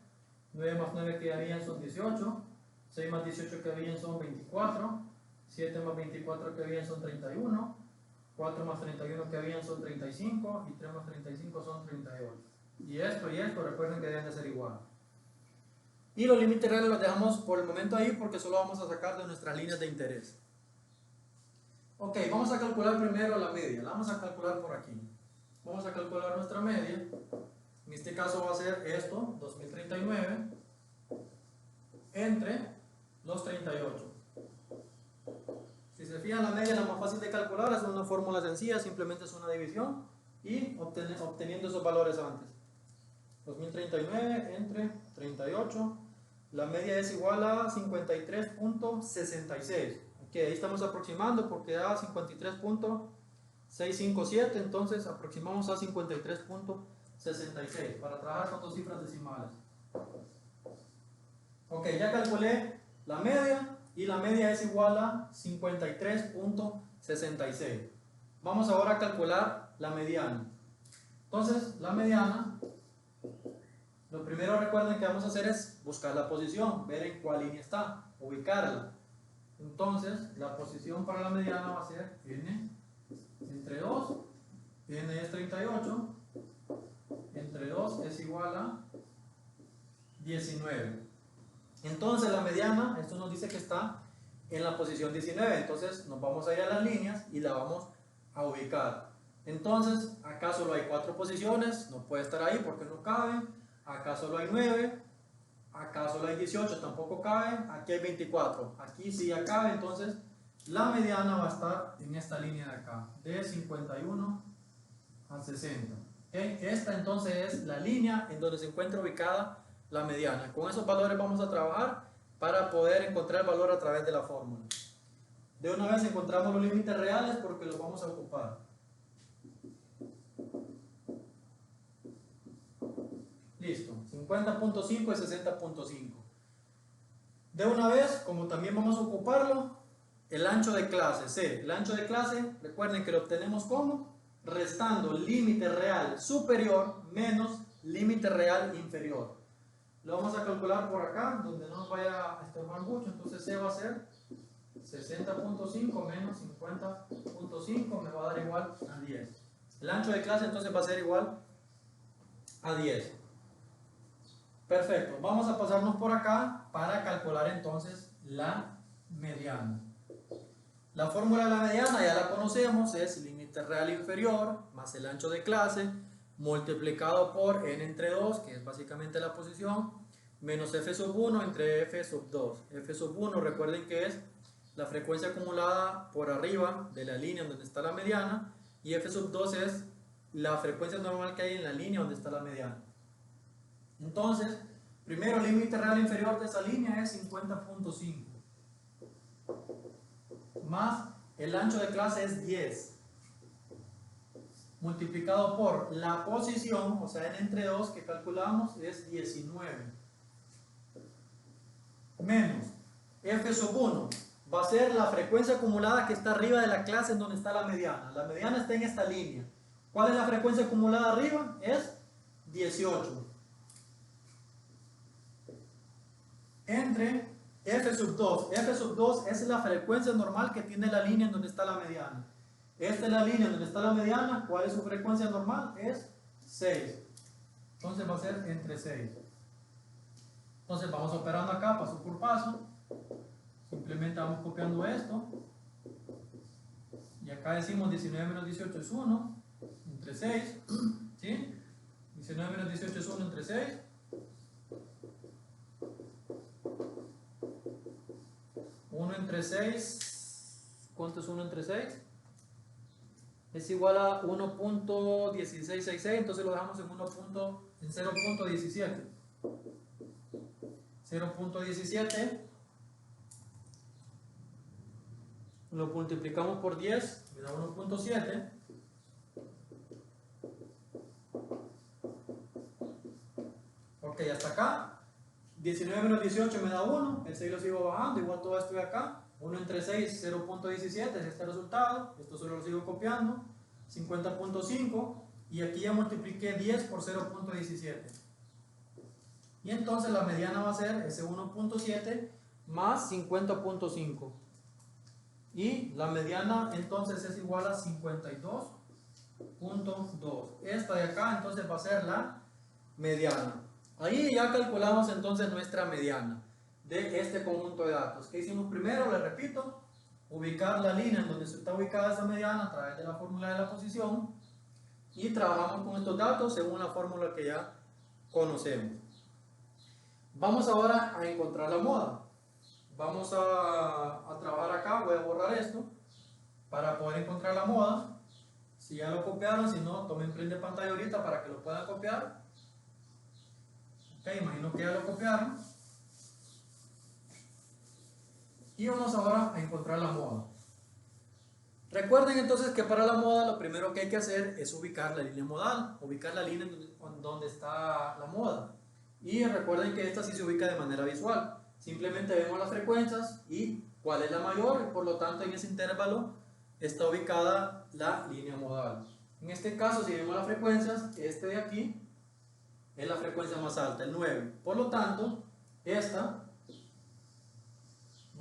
9 más 9 que habían son 18. 6 más 18 que habían son 24. 7 más 24 que habían son 31. 4 más 31 que habían son 35 y 3 más 35 son 38. Y esto recuerden que deben de ser igual. Y los límites reales los dejamos por el momento ahí porque solo vamos a sacar de nuestras líneas de interés. Ok, vamos a calcular primero la media. La vamos a calcular por aquí. Vamos a calcular nuestra media. En este caso va a ser esto, 2039, entre los 38. Si se fijan, la media es la más fácil de calcular, es una fórmula sencilla, simplemente es una división. y obteniendo esos valores antes. 2039 entre 38, la media es igual a 53.66. Ok, ahí estamos aproximando porque da 53.657, entonces aproximamos a 53.66 para trabajar con dos cifras decimales. Ok, ya calculé la media y la media es igual a 53.66. Vamos ahora a calcular la mediana. Entonces, la mediana, lo primero recuerden que vamos a hacer es buscar la posición, ver en cuál línea está, ubicarla. Entonces, la posición para la mediana va a ser n entre 2, n es 38, entre 2 es igual a 19. Entonces, la mediana, esto nos dice que está en la posición 19, entonces nos vamos a ir a las líneas y la vamos a ubicar. Entonces, acá solo hay 4 posiciones, no puede estar ahí porque no cabe. Acá solo hay 9, acá solo hay 18, tampoco cabe. Aquí hay 24, aquí sí ya cabe. Entonces, la mediana va a estar en esta línea de acá, de 51 a 60. ¿Okay? Esta entonces es la línea en donde se encuentra ubicada la mediana. Con esos valores vamos a trabajar para poder encontrar el valor a través de la fórmula. De una vez encontramos los límites reales porque los vamos a ocupar. Listo, 50.5 y 60.5. De una vez, como también vamos a ocuparlo, el ancho de clase C. El ancho de clase, recuerden que lo obtenemos como restando límite real superior menos límite real inferior. Lo vamos a calcular por acá, donde no nos vaya a estorbar mucho. Entonces C va a ser 60.5 menos 50.5, me va a dar igual a 10. El ancho de clase entonces va a ser igual a 10. Perfecto, vamos a pasarnos por acá para calcular entonces la mediana. La fórmula de la mediana ya la conocemos, es límite real inferior más el ancho de clase multiplicado por n entre 2, que es básicamente la posición, menos f sub 1 entre f sub 2. F sub 1 recuerden que es la frecuencia acumulada por arriba de la línea donde está la mediana, y f sub 2 es la frecuencia normal que hay en la línea donde está la mediana. Entonces, primero el límite real inferior de esa línea es 50.5 más el ancho de clase es 10 multiplicado por la posición, o sea, n entre 2 que calculamos es 19 menos f sub 1 va a ser la frecuencia acumulada que está arriba de la clase en donde está la mediana. La mediana está en esta línea. ¿Cuál es la frecuencia acumulada arriba? Es 18 entre f sub 2. F sub 2 es la frecuencia normal que tiene la línea en donde está la mediana. Esta es la línea en donde está la mediana. ¿Cuál es su frecuencia normal? Es 6. Entonces va a ser entre 6. Entonces vamos operando acá paso por paso. Simplemente vamos copiando esto. Y acá decimos 19 menos 18 es 1 entre 6. ¿Sí? 19 menos 18 es 1 entre 6. 1 entre 6, ¿cuánto es 1 entre 6? Es igual a 1.1666, entonces lo dejamos en 0.17. 0.17 lo multiplicamos por 10, me da 1.7. Ok, hasta acá. 19 menos 18 me da 1, el 6 lo sigo bajando, igual todo esto de acá, 1 entre 6, 0.17 es este resultado, esto solo lo sigo copiando, 50.5, y aquí ya multipliqué 10 por 0.17. Y entonces la mediana va a ser ese 1.7 más 50.5. Y la mediana entonces es igual a 52.2. Esta de acá entonces va a ser la mediana. Ahí ya calculamos entonces nuestra mediana de este conjunto de datos. ¿Qué hicimos primero? Les repito, ubicar la línea en donde está ubicada esa mediana a través de la fórmula de la posición, y trabajamos con estos datos según la fórmula que ya conocemos. Vamos ahora a encontrar la moda. Vamos a trabajar acá, voy a borrar esto para poder encontrar la moda. Si ya lo copiaron, si no, tomen print de pantalla ahorita para que lo puedan copiar. Ok, imagino que ya lo copiaron. Y vamos ahora a encontrar la moda. Recuerden entonces que para la moda lo primero que hay que hacer es ubicar la línea modal, ubicar la línea donde está la moda. Y recuerden que esta sí se ubica de manera visual. Simplemente vemos las frecuencias y cuál es la mayor, y por lo tanto en ese intervalo está ubicada la línea modal. En este caso, si vemos las frecuencias, este de aquí es la frecuencia más alta, el 9. Por lo tanto, esta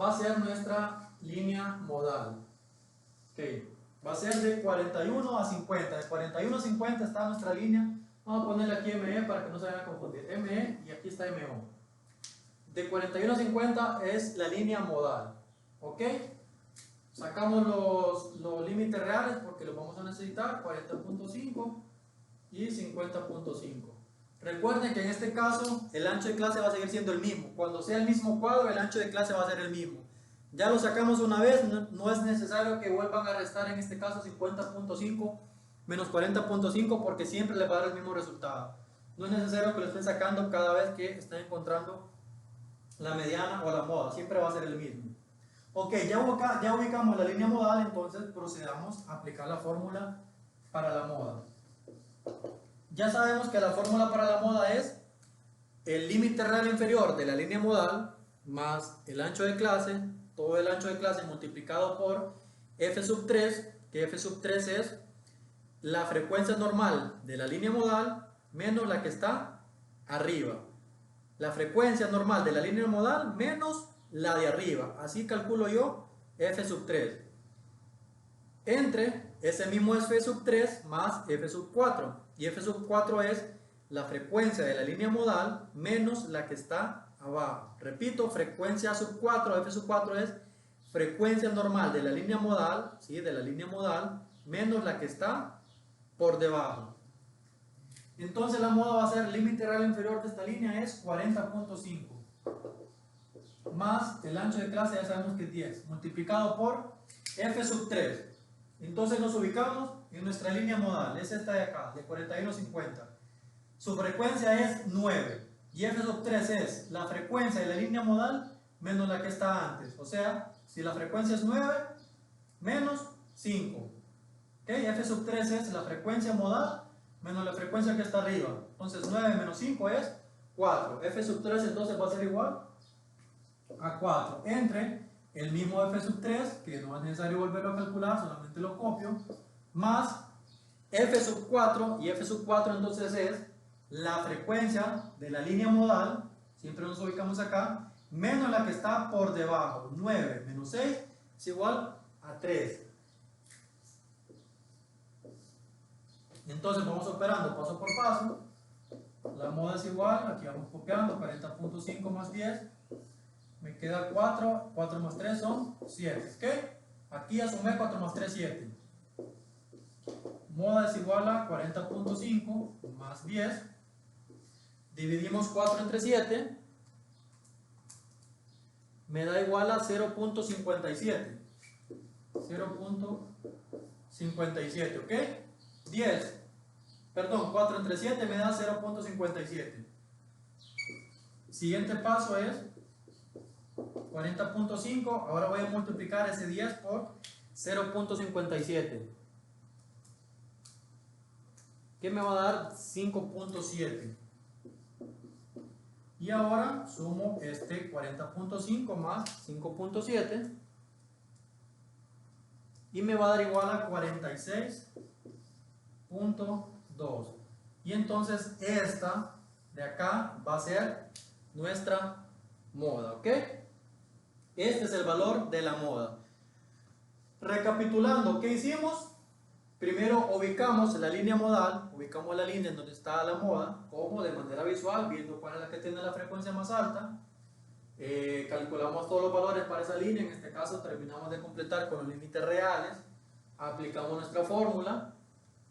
va a ser nuestra línea modal. Okay. Va a ser de 41 a 50. De 41 a 50 está nuestra línea. Vamos a ponerle aquí ME para que no se vayan a confundir. ME y aquí está MO. De 41 a 50 es la línea modal. ¿Ok? Sacamos los límites reales porque los vamos a necesitar. 40.5 y 50.5. Recuerden que en este caso el ancho de clase va a seguir siendo el mismo. Cuando sea el mismo cuadro, el ancho de clase va a ser el mismo. Ya lo sacamos una vez, no es necesario que vuelvan a restar en este caso 50.5 menos 40.5 porque siempre les va a dar el mismo resultado. No es necesario que lo estén sacando cada vez que estén encontrando la mediana o la moda, siempre va a ser el mismo. Ok, ya ubicamos la línea modal, entonces procedamos a aplicar la fórmula para la moda. Ya sabemos que la fórmula para la moda es el límite real inferior de la línea modal más el ancho de clase, todo el ancho de clase multiplicado por f sub 3, que f sub 3 es la frecuencia normal de la línea modal menos la que está arriba. La frecuencia normal de la línea modal menos la de arriba. Así calculo yo f sub 3. Entre ese mismo f sub 3 más f sub 4. Y f sub 4 es la frecuencia de la línea modal menos la que está abajo. Repito, frecuencia sub 4, f sub 4 es frecuencia normal de la línea modal, ¿sí? De la línea modal, menos la que está por debajo. Entonces la moda va a ser el límite real inferior de esta línea es 40.5 más el ancho de clase ya sabemos que es 10 multiplicado por f sub 3. Entonces nos ubicamos en nuestra línea modal, es esta de acá, de 41 a 50. Su frecuencia es 9 y f sub 3 es la frecuencia de la línea modal menos la que está antes. O sea, si la frecuencia es 9 menos 5. ¿Okay? F sub 3 es la frecuencia modal menos la frecuencia que está arriba. Entonces 9 menos 5 es 4. F sub 3 entonces va a ser igual a 4 entre el mismo f sub 3, que no es necesario volverlo a calcular, solamente lo copio, más f sub 4, y f sub 4 entonces es la frecuencia de la línea modal, siempre nos ubicamos acá, menos la que está por debajo. 9 menos 6 es igual a 3. Entonces vamos operando paso por paso. La moda es igual, aquí vamos copiando, 40.5 más 10, me queda 4, 4 más 3 son 7, ¿ok? Aquí ya sumé 4 más 3, 7. Moda es igual a 40.5 más 10, dividimos 4 entre 7, me da igual a 0.57, 0.57, ¿ok? 4 entre 7 me da 0.57. Siguiente paso es 40.5, ahora voy a multiplicar ese 10 por 0.57, que me va a dar 5.7. Y ahora sumo este 40.5 más 5.7 y me va a dar igual a 46.2. Y entonces esta de acá va a ser nuestra moda, ¿ok? Este es el valor de la moda. Recapitulando, ¿qué hicimos? Primero ubicamos la línea modal, ubicamos la línea en donde está la moda, como de manera visual, viendo cuál es la que tiene la frecuencia más alta. Calculamos todos los valores para esa línea, en este caso terminamos de completar con los límites reales, aplicamos nuestra fórmula,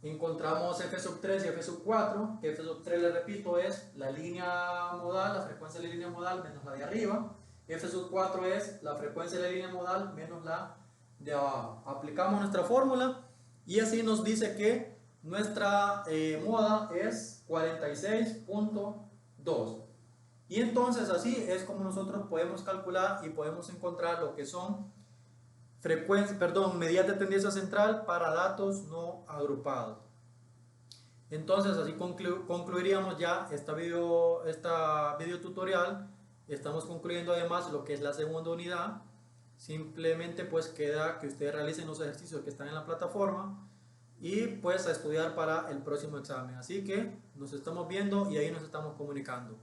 encontramos f sub 3 y f sub 4, que f sub 3, le repito, es la línea modal, la frecuencia de la línea modal menos la de arriba, f sub 4 es la frecuencia de la línea modal menos la de abajo. Aplicamos nuestra fórmula Y así nos dice que nuestra moda es 46.2. Y entonces así es como nosotros podemos calcular y podemos encontrar lo que son medidas de tendencia central para datos no agrupados. Entonces así concluiríamos ya esta video tutorial. Estamos concluyendo además lo que es la segunda unidad. Simplemente pues queda que ustedes realicen los ejercicios que están en la plataforma y pues a estudiar para el próximo examen. Así que nos estamos viendo y ahí nos estamos comunicando.